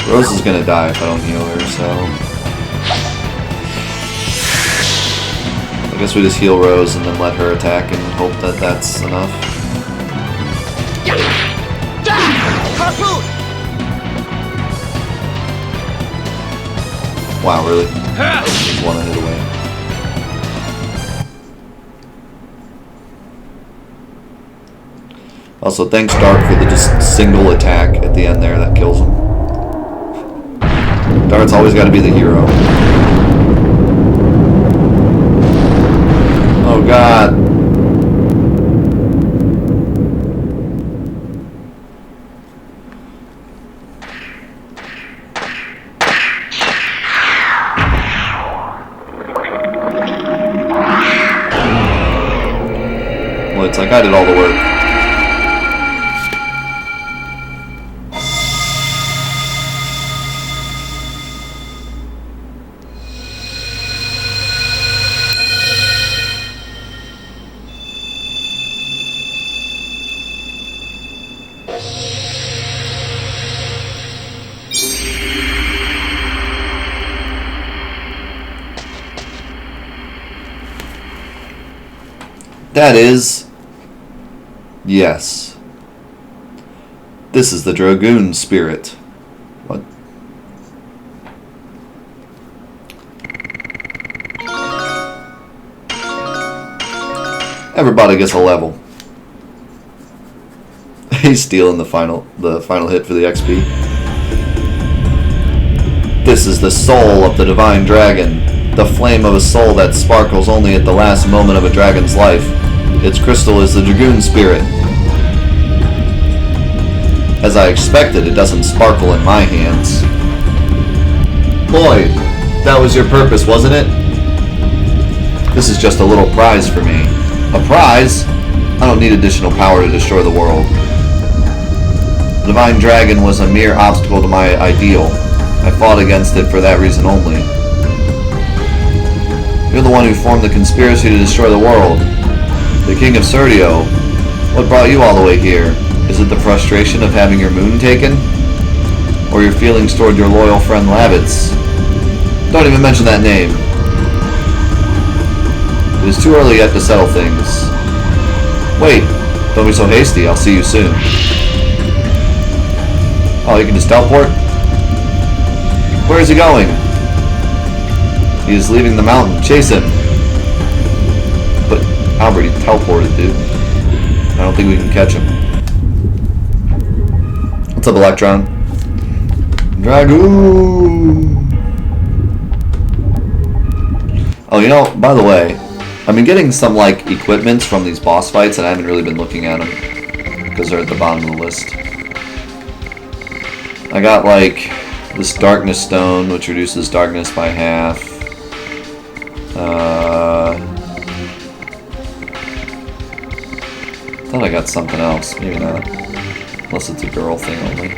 Rose is going to die if I don't heal her, so... I guess we just heal Rose and then let her attack and hope that that's enough. Harpoon! Wow, really? Just one hit away. Also, thanks Dart for the just single attack at the end there that kills him. Dart's always got to be the hero. Oh god. Well, it's like I did all the work. That is... Yes. This is the Dragoon spirit. What? Everybody gets a level. He's stealing the final hit for the XP. This is the soul of the divine dragon, the flame of a soul that sparkles only at the last moment of a dragon's life. Its crystal is the Dragoon spirit. As I expected, it doesn't sparkle in my hands. Lloyd, that was your purpose, wasn't it? This is just a little prize for me. A prize? I don't need additional power to destroy the world. The divine dragon was a mere obstacle to my ideal. I fought against it for that reason only. You're the one who formed the conspiracy to destroy the world. The King of Serdio. What brought you all the way here? Is it the frustration of having your moon taken? Or your feelings toward your loyal friend Labbits? Don't even mention that name. It is too early yet to settle things. Wait, don't be so hasty. I'll see you soon. Oh, you can just teleport? Where is he going? He is leaving the mountain. Chase him. But Albert, he teleported, dude. I don't think we can catch him. What's up, Electron? Dragoon! Oh, you know, by the way, I've been getting some, like, equipments from these boss fights, and I haven't really been looking at them, because they're at the bottom of the list. I got, like, this Darkness Stone, which reduces darkness by half. Thought I got something else. Maybe not. Unless it's a girl thing only.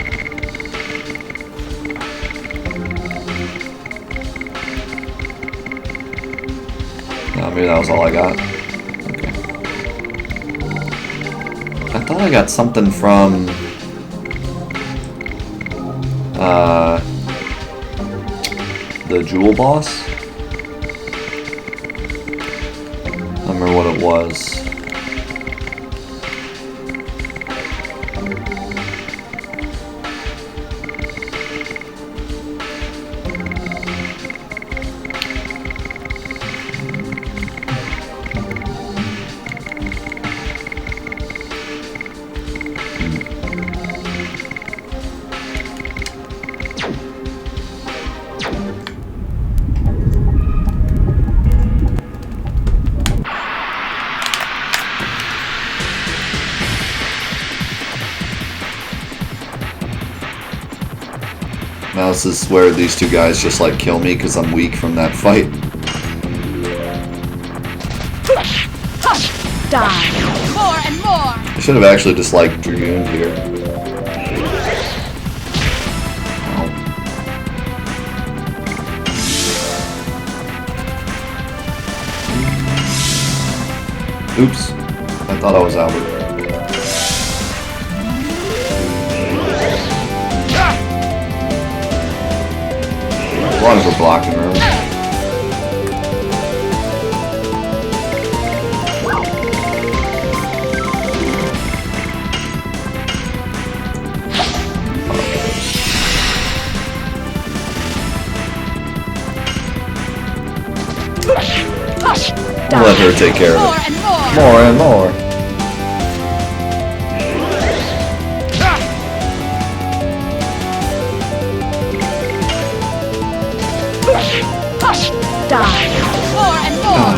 No, maybe that was all I got. Okay. I thought I got something from... the Jewel Boss? I don't remember what it was. Now this is where these two guys just like kill me because I'm weak from that fight. Die. More and more. I should have actually just like Dragooned here. Oops. I thought I was Albert. As long as we're blocking her. Let her take care of it. More and more. Die. More and more.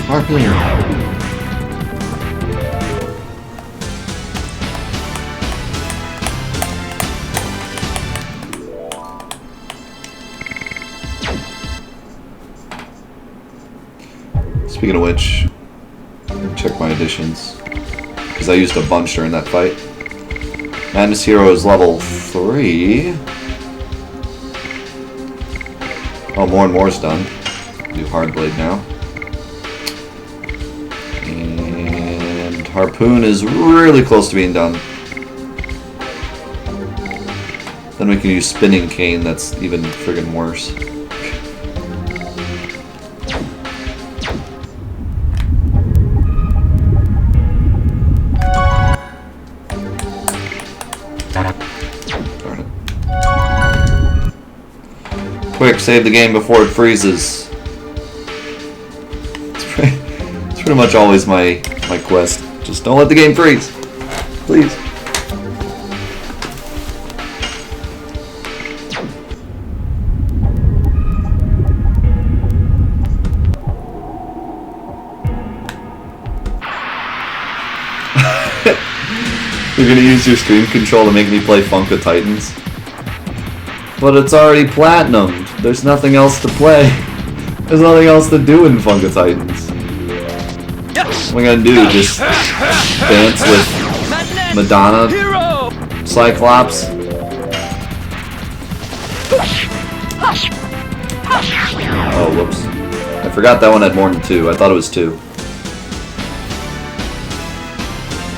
Harpoon! Harpoon. Speaking of which, check my additions. Because I used a bunch during that fight. Madness Hero is level 3. Oh, more and more is done. Do Hardblade now. And Harpoon is really close to being done. Then we can use Spinning Cane, that's even friggin' worse. Quick, save the game before it freezes. It's pretty much always my quest. Just don't let the game freeze. Please. You're gonna use your stream control to make me play Funka Titans? But it's already platinumed. There's nothing else to play. There's nothing else to do in Funka Titans. What am I gonna do? Just dance with Madonna, Cyclops? Oh, whoops. I forgot that one had more than 2. I thought it was 2.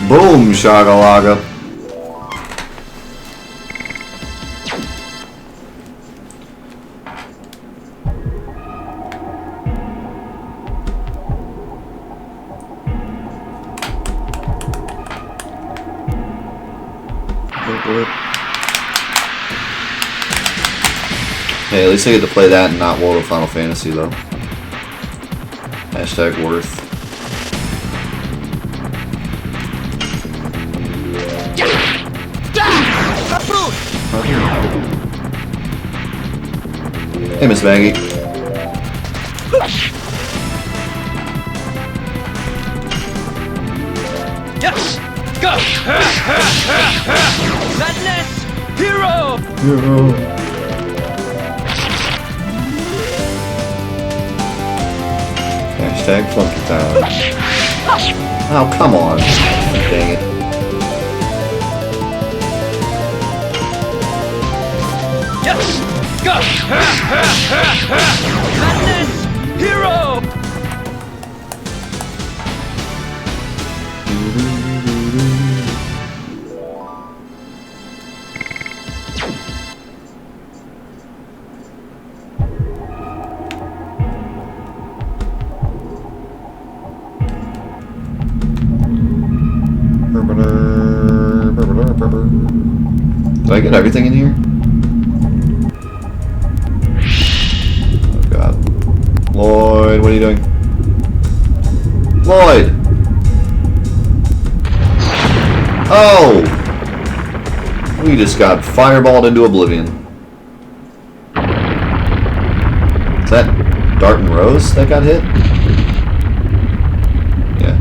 Boom, Shagalaga. Hey, at least I get to play that and not World of Final Fantasy, though. Hashtag worth. Hey, Miss Maggie. Yes! Go! Madness! Hero! Hashtag Funky Town. Oh, come on. Dang it. Yes! Go! Madness! Hero! Did I get everything in here? Oh god. Lloyd, what are you doing? Lloyd! Oh! We just got fireballed into oblivion. Is that Dart and Rose that got hit? Yeah.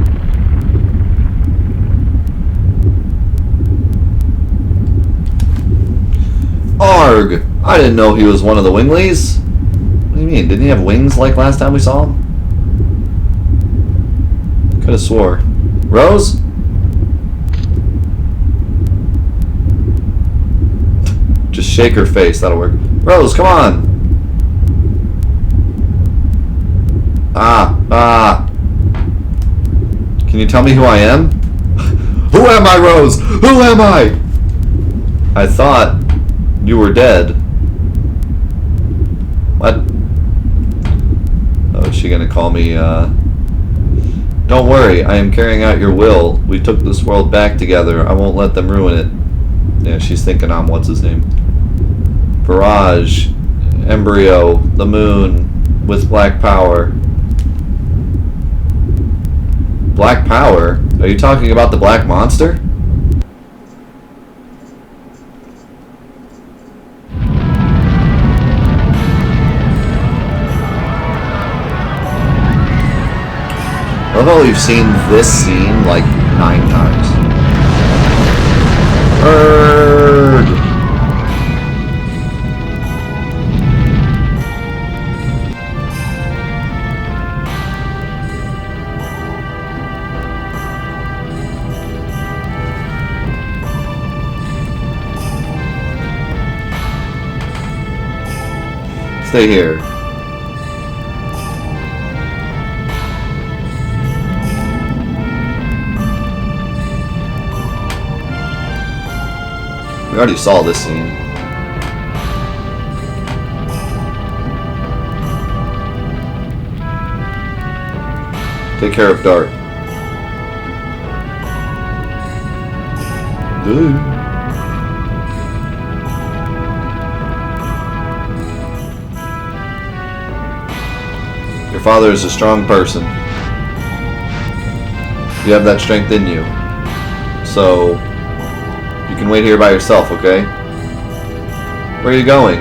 Arg! I didn't know he was one of the Winglies. What do you mean? Didn't he have wings like last time we saw him? Could have swore. Rose? Just shake her face, that'll work. Rose, come on! Can you tell me who I am? Who am I, Rose? Who am I? I thought you were dead. What? Oh, is she gonna call me, Don't worry, I am carrying out your will. We took this world back together. I won't let them ruin it. Yeah, she's thinking I'm what's his name? Barrage, Embryo, the moon, with black power. Black power? Are you talking about the black monster? I love how we've seen this scene like 9 times. Bird! Stay here. We already saw this scene. Take care of Dart. Ooh. Your father is a strong person. You have that strength in you. So, you can wait here by yourself, okay? Where are you going?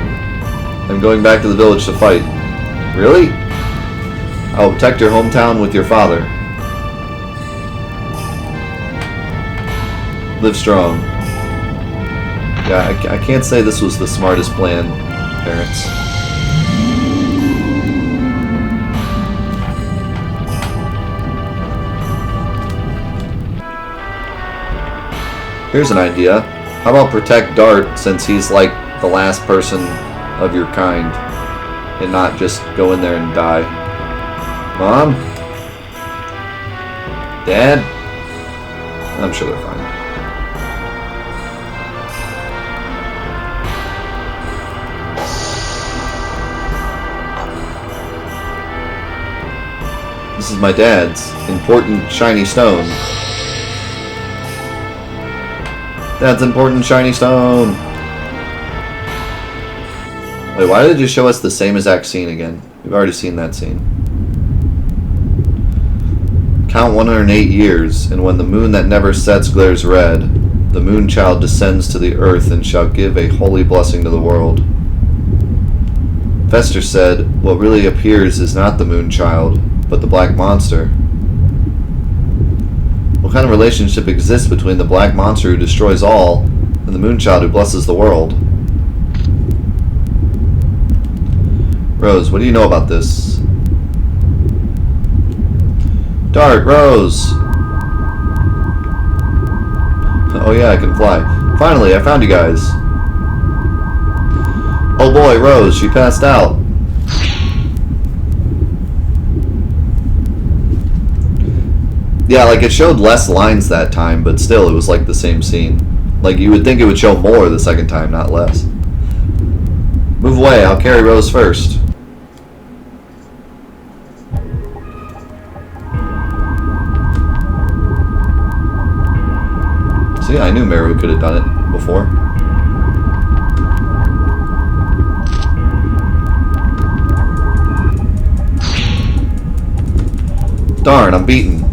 I'm going back to the village to fight. Really? I will protect your hometown with your father. Live strong. Yeah, I can't say this was the smartest plan, parents. Here's an idea. How about protect Dart since he's like the last person of your kind and not just go in there and die. Mom? Dad? I'm sure they're fine. This is my dad's important shiny stone. Dad's important shiny stone. Wait, why did you show us the same exact scene again? We've already seen that scene. Count 108 years, and when the moon that never sets glares red, the moon child descends to the earth and shall give a holy blessing to the world. Fester said, what really appears is not the moon child, but the black monster. What kind of relationship exists between the black monster who destroys all and the moon child who blesses the world? Rose, what do you know about this? Dart, Rose! Oh yeah, I can fly. Finally, I found you guys. Oh boy, Rose, she passed out. Yeah, like it showed less lines that time, but still it was like the same scene. Like you would think it would show more the second time, not less. Move away, I'll carry Rose first. See, I knew Meru could have done it before. Darn, I'm beaten.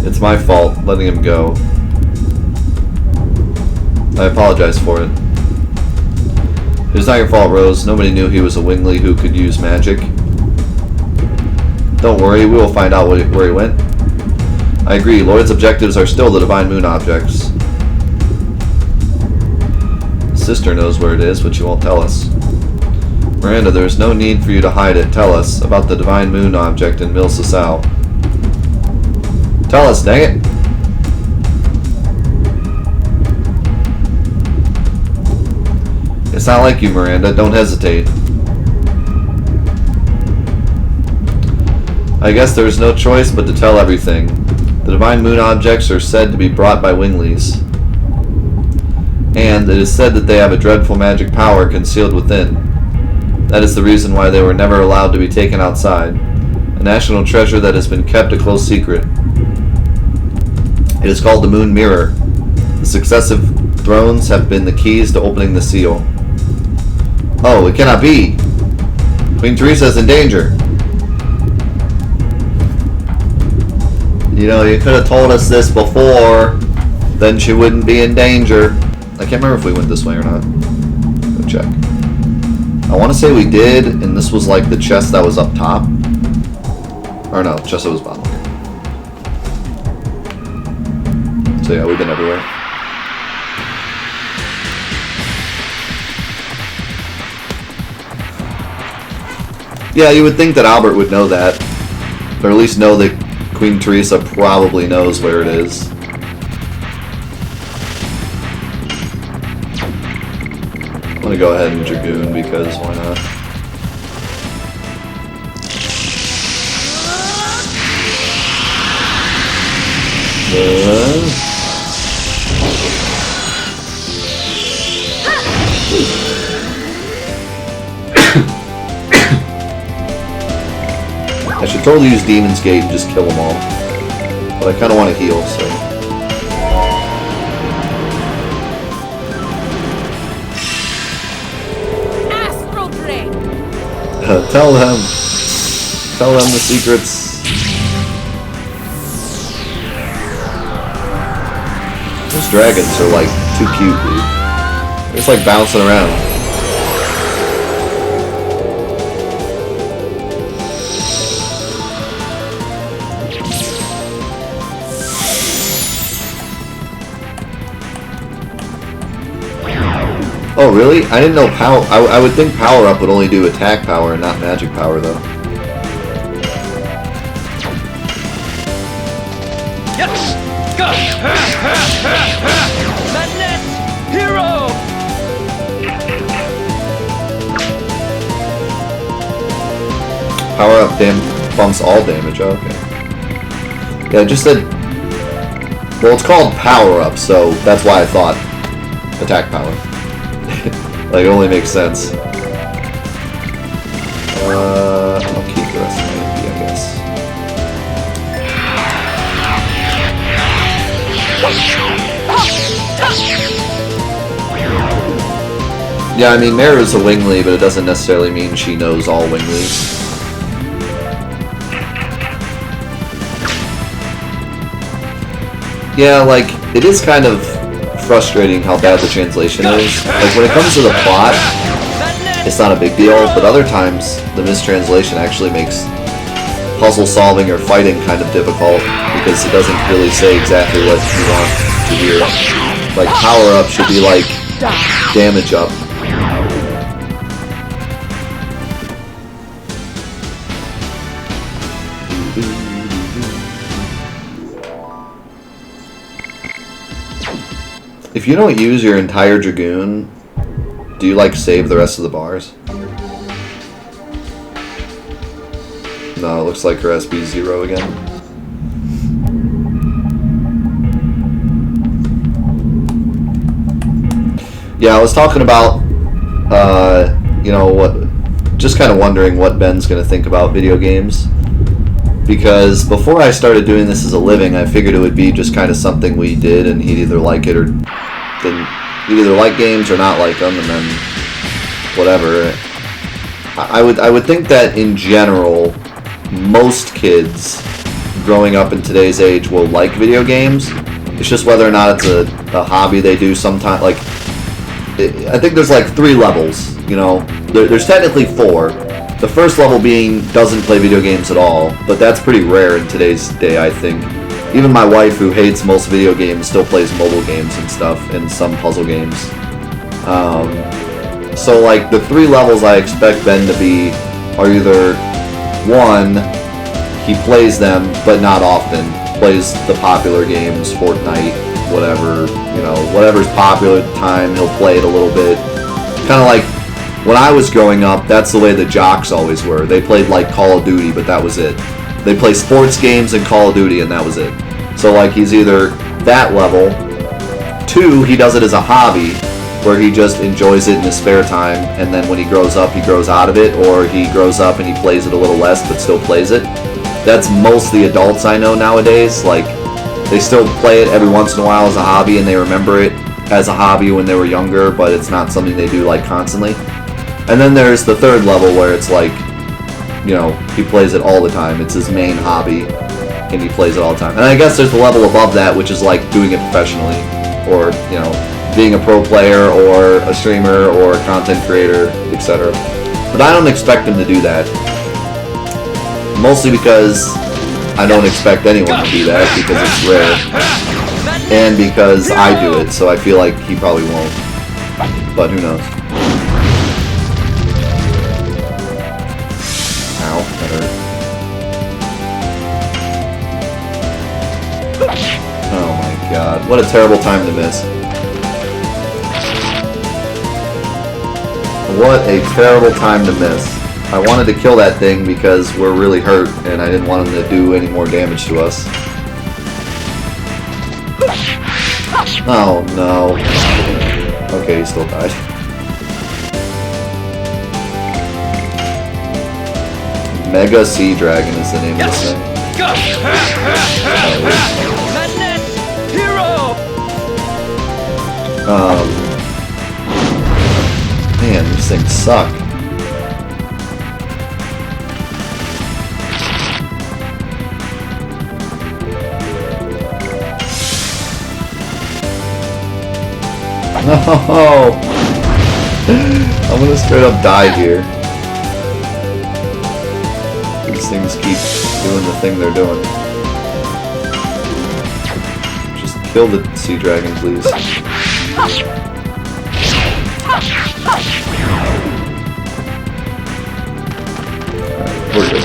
It's my fault, letting him go. I apologize for it. It was not your fault, Rose. Nobody knew he was a wingly who could use magic. Don't worry, we will find out where he went. I agree, Lloyd's objectives are still the Divine Moon objects. Sister knows where it is, but she won't tell us. Miranda, there is no need for you to hide it. Tell us about the Divine Moon object in Mil Sasau. Tell us, dang it! It's not like you, Miranda. Don't hesitate. I guess there is no choice but to tell everything. The Divine Moon objects are said to be brought by Winglies. And it is said that they have a dreadful magic power concealed within. That is the reason why they were never allowed to be taken outside. A national treasure that has been kept a close secret. It is called the Moon Mirror. The successive thrones have been the keys to opening the seal. Oh, it cannot be! Queen Teresa is in danger! You know, you could have told us this before, then she wouldn't be in danger. I can't remember if we went this way or not. Go check. I want to say we did, and this was like the chest that was up top. Or no, chest that was bottom. So yeah, we've been everywhere. Yeah, you would think that Albert would know that. Or at least know that Queen Teresa probably knows where it is. I'm gonna go ahead and Dragoon because why not? I should totally use Demon's Gate and just kill them all. But I kind of want to heal, so... Astral Drain. Tell them the secrets. Those dragons are like too cute, dude. They're just like bouncing around. Oh, really? I didn't know power. I would think power up would only do attack power and not magic power, though. Yes! Go! Madness! Hero! Power up bumps all damage. Oh, okay. Yeah, it just said. Well, it's called power up, so that's why I thought attack power. Like, it only makes sense. I'll keep the rest of my MP, I guess. Yeah, I mean, Mara's a Wingly, but it doesn't necessarily mean she knows all Winglies. Yeah, like, it is kind of frustrating how bad the translation is. Like, when it comes to the plot, it's not a big deal, but other times, the mistranslation actually makes puzzle solving or fighting kind of difficult, because it doesn't really say exactly what you want to hear. Like, power up should be like, damage up. If you don't use your entire Dragoon, do you, like, save the rest of the bars? No, it looks like her SB's 0 again. Yeah, I was talking about, you know, just kind of wondering what Ben's going to think about video games. Because before I started doing this as a living, I figured it would be just kind of something we did, and he'd either like it or didn't. He'd either like games or not like them, and then whatever. I would think that in general, most kids growing up in today's age will like video games. It's just whether or not it's a hobby they do sometime. Like, I think there's like 3 levels. You know, there's technically 4. The first level being doesn't play video games at all, but that's pretty rare in today's day, I think. Even my wife, who hates most video games, still plays mobile games and stuff, and some puzzle games. So, like, the 3 levels I expect Ben to be are either, 1, he plays them, but not often. Plays the popular games, Fortnight, whatever, you know, whatever's popular at the time, he'll play it a little bit. Kind of like, when I was growing up, that's the way the jocks always were. They played, like, Call of Duty, but that was it. They play sports games and Call of Duty, and that was it. So, like, he's either that level, 2, he does it as a hobby, where he just enjoys it in his spare time, and then when he grows up, he grows out of it, or he grows up and he plays it a little less, but still plays it. That's most the adults I know nowadays. Like, they still play it every once in a while as a hobby, and they remember it as a hobby when they were younger, but it's not something they do, like, constantly. And then there's the 3rd level where it's like, you know, he plays it all the time. It's his main hobby, and he plays it all the time. And I guess there's the level above that, which is like doing it professionally, or, you know, being a pro player, or a streamer, or a content creator, etc. But I don't expect him to do that. Mostly because I don't expect anyone to do that, because it's rare. And because I do it, so I feel like he probably won't. But who knows? Ow, that hurt. Oh my god, what a terrible time to miss. What a terrible time to miss. I wanted to kill that thing because we're really hurt and I didn't want him to do any more damage to us. Oh no. Okay, he still died. Mega Sea Dragon is the name of this thing. Madness! Hero! Man, these things suck. No! I'm gonna straight up die here. These things keep doing the thing they're doing. Just kill the sea dragon, please. We're good.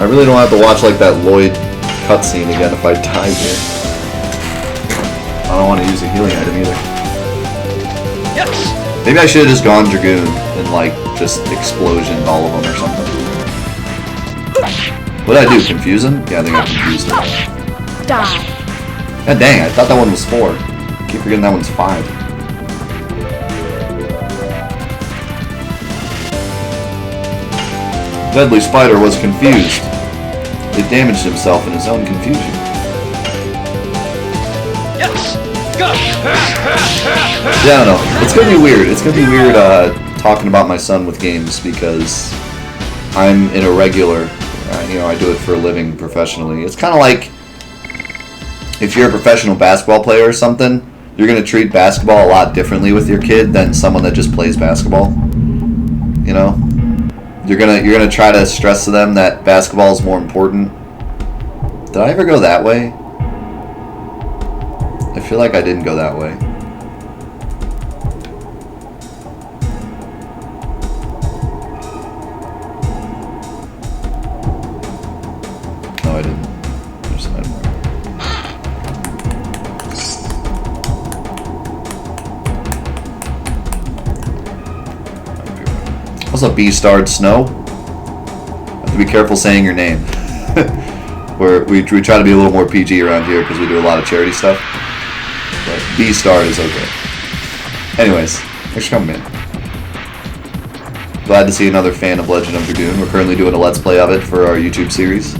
I really don't have to watch like that Lloyd cutscene again if I die here. I don't want to use a healing item either. Maybe I should have just gone Dragoon and like just explosioned all of them or something. What did I do? Confuse him? Yeah, I think I confused him. Die. God dang, I thought that one was 4. I keep forgetting that one's 5. Deadly Spider was confused. It damaged himself in his own confusion. Yeah, I don't know. It's gonna be weird. It's gonna be weird talking about my son with games because I'm an irregular. You know, I do it for a living professionally. It's kind of like if you're a professional basketball player or something, you're gonna treat basketball a lot differently with your kid than someone that just plays basketball. You know, you're gonna try to stress to them that basketball is more important. Did I ever go that way? I feel like I didn't go that way. No, I didn't. There's an item there. What's up, B-starred Snow? Have to be careful saying your name. we try to be a little more PG around here because we do a lot of charity stuff. But B-starred is okay. Anyways, thanks for coming in. Glad to see another fan of Legend of Dragoon. We're currently doing a Let's Play of it for our YouTube series.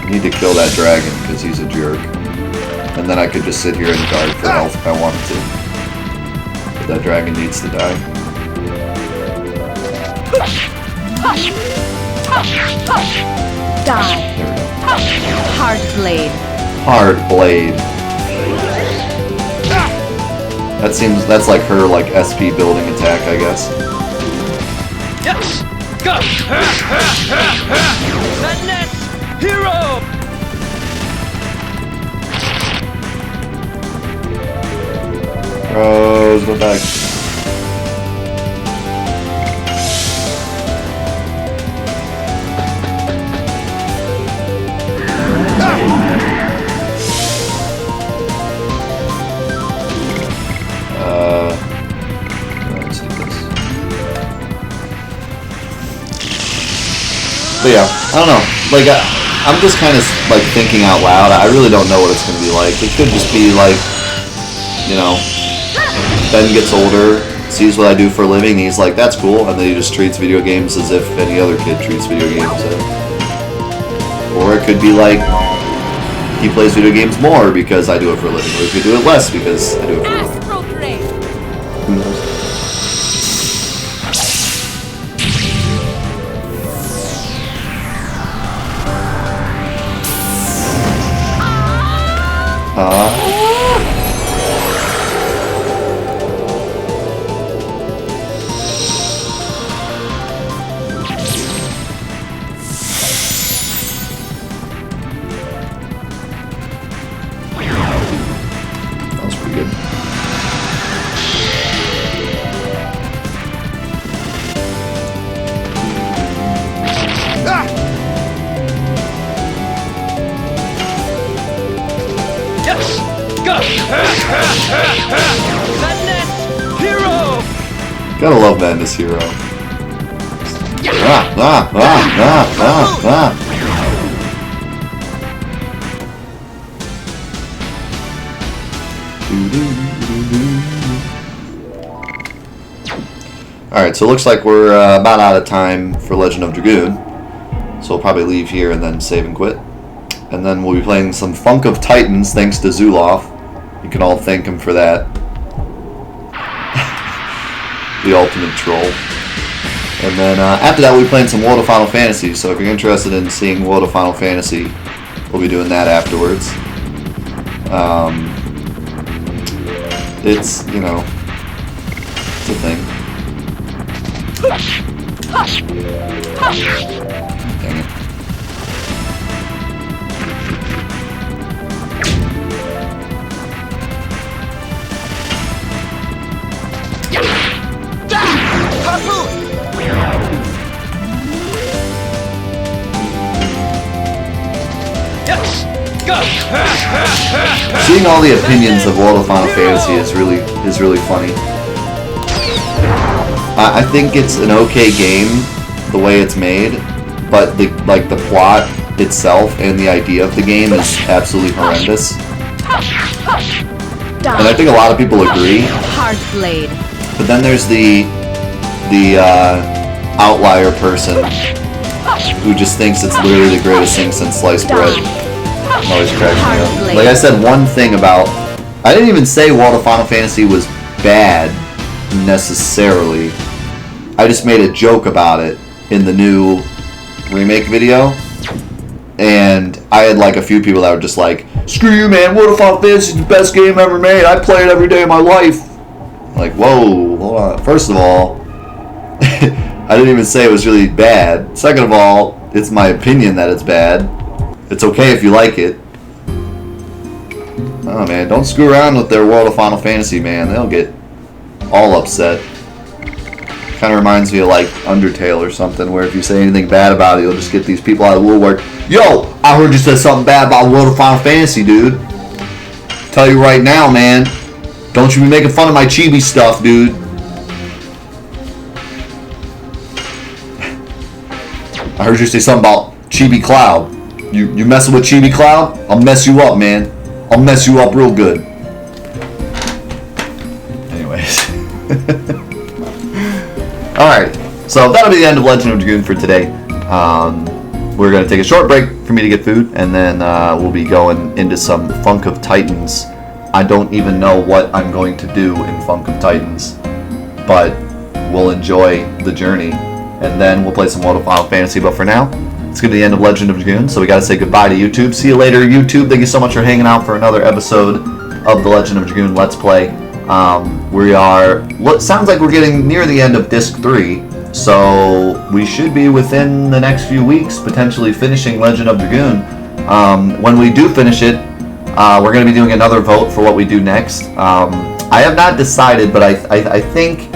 I need to kill that dragon because he's a jerk. And then I could just sit here and guard for health if I wanted to. But that dragon needs to die. Die. There we go. Hard blade. Hard blade. That's like her like SP building attack, I guess. Yes! Go! Madness! Hero! Rose, go back. Let's do this. But yeah, I don't know. Like, I'm just kind of like thinking out loud. I really don't know what it's going to be like. It could just be like, you know, Ben gets older, sees what I do for a living, and he's like, that's cool, and then he just treats video games as if any other kid treats video games. Or it could be like, he plays video games more because I do it for a living, or he could do it less because I do it for a living. Astral blade. Who knows? That was pretty good. Yes! Go! Madness! Hero! Gotta love Madness Hero. Alright, so it looks like we're about out of time for Legend of Dragoon. So we'll probably leave here and then save and quit. And then we'll be playing some Funk of Titans thanks to Zuloff. You can all thank him for that. The ultimate troll. And then after that, we'll be playing some World of Final Fantasy. So if you're interested in seeing World of Final Fantasy, we'll be doing that afterwards. It's, you know, it's a thing. Dang it. Yes! Go! Seeing all the opinions of World of Final Fantasy is really funny. I think it's an okay game, the way it's made, but the plot itself and the idea of the game is absolutely horrendous. And I think a lot of people agree. Hard played. But then there's the outlier person who just thinks it's literally the greatest thing since sliced bread. Always cracks me up. Like I said, one thing about... I didn't even say World of Final Fantasy was bad, necessarily. I just made a joke about it in the new remake video. And I had like a few people that were just like, screw you, man, World of Final Fantasy is the best game ever made. I play it every day of my life. Like, whoa, hold on. First of all, I didn't even say it was really bad. Second of all, it's my opinion that it's bad. It's okay if you like it. Oh man, don't screw around with their World of Final Fantasy, man. They'll get all upset. Kind of reminds me of like Undertale or something, where if you say anything bad about it, you'll just get these people out of the woodwork. Yo, I heard you said something bad about World of Final Fantasy, dude. Tell you right now, man. Don't you be making fun of my chibi stuff, dude. I heard you say something about Chibi Cloud. You messing with Chibi Cloud? I'll mess you up, man. I'll mess you up real good. Anyways. Alright, so that'll be the end of Legend of Dragoon for today. We're going to take a short break for me to get food, and then we'll be going into some Funk of Titans. I don't even know what I'm going to do in Funk of Titans, but we'll enjoy the journey, and then we'll play some World of Final Fantasy. But for now, it's going to be the end of Legend of Dragoon, so we got to say goodbye to YouTube. See you later, YouTube. Thank you so much for hanging out for another episode of the Legend of Dragoon Let's Play. We are, sounds like we're getting near the end of Disc 3, so we should be within the next few weeks potentially finishing Legend of Dragoon. When we do finish it, we're going to be doing another vote for what we do next. I have not decided, but I think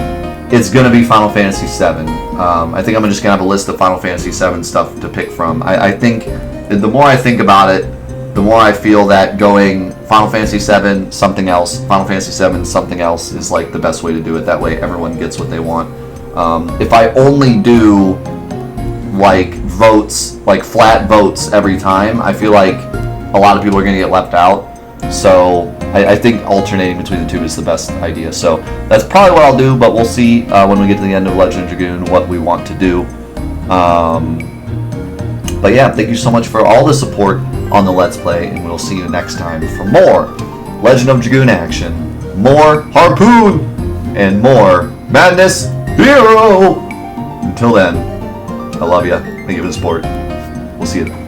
it's going to be Final Fantasy VII. I think I'm just going to have a list of Final Fantasy VII stuff to pick from. I think the more I think about it, the more I feel that going Final Fantasy VII, something else, Final Fantasy VII, something else is like the best way to do it. That way everyone gets what they want. If I only do like votes, like flat votes every time, I feel like a lot of people are going to get left out. So I think alternating between the two is the best idea. So that's probably what I'll do, but we'll see when we get to the end of Legend of Dragoon what we want to do. But yeah, thank you so much for all the support on the Let's Play, and we'll see you next time for more Legend of Dragoon action, more Harpoon, and more Madness Hero! Until then, I love you. Thank you for the support. We'll see you.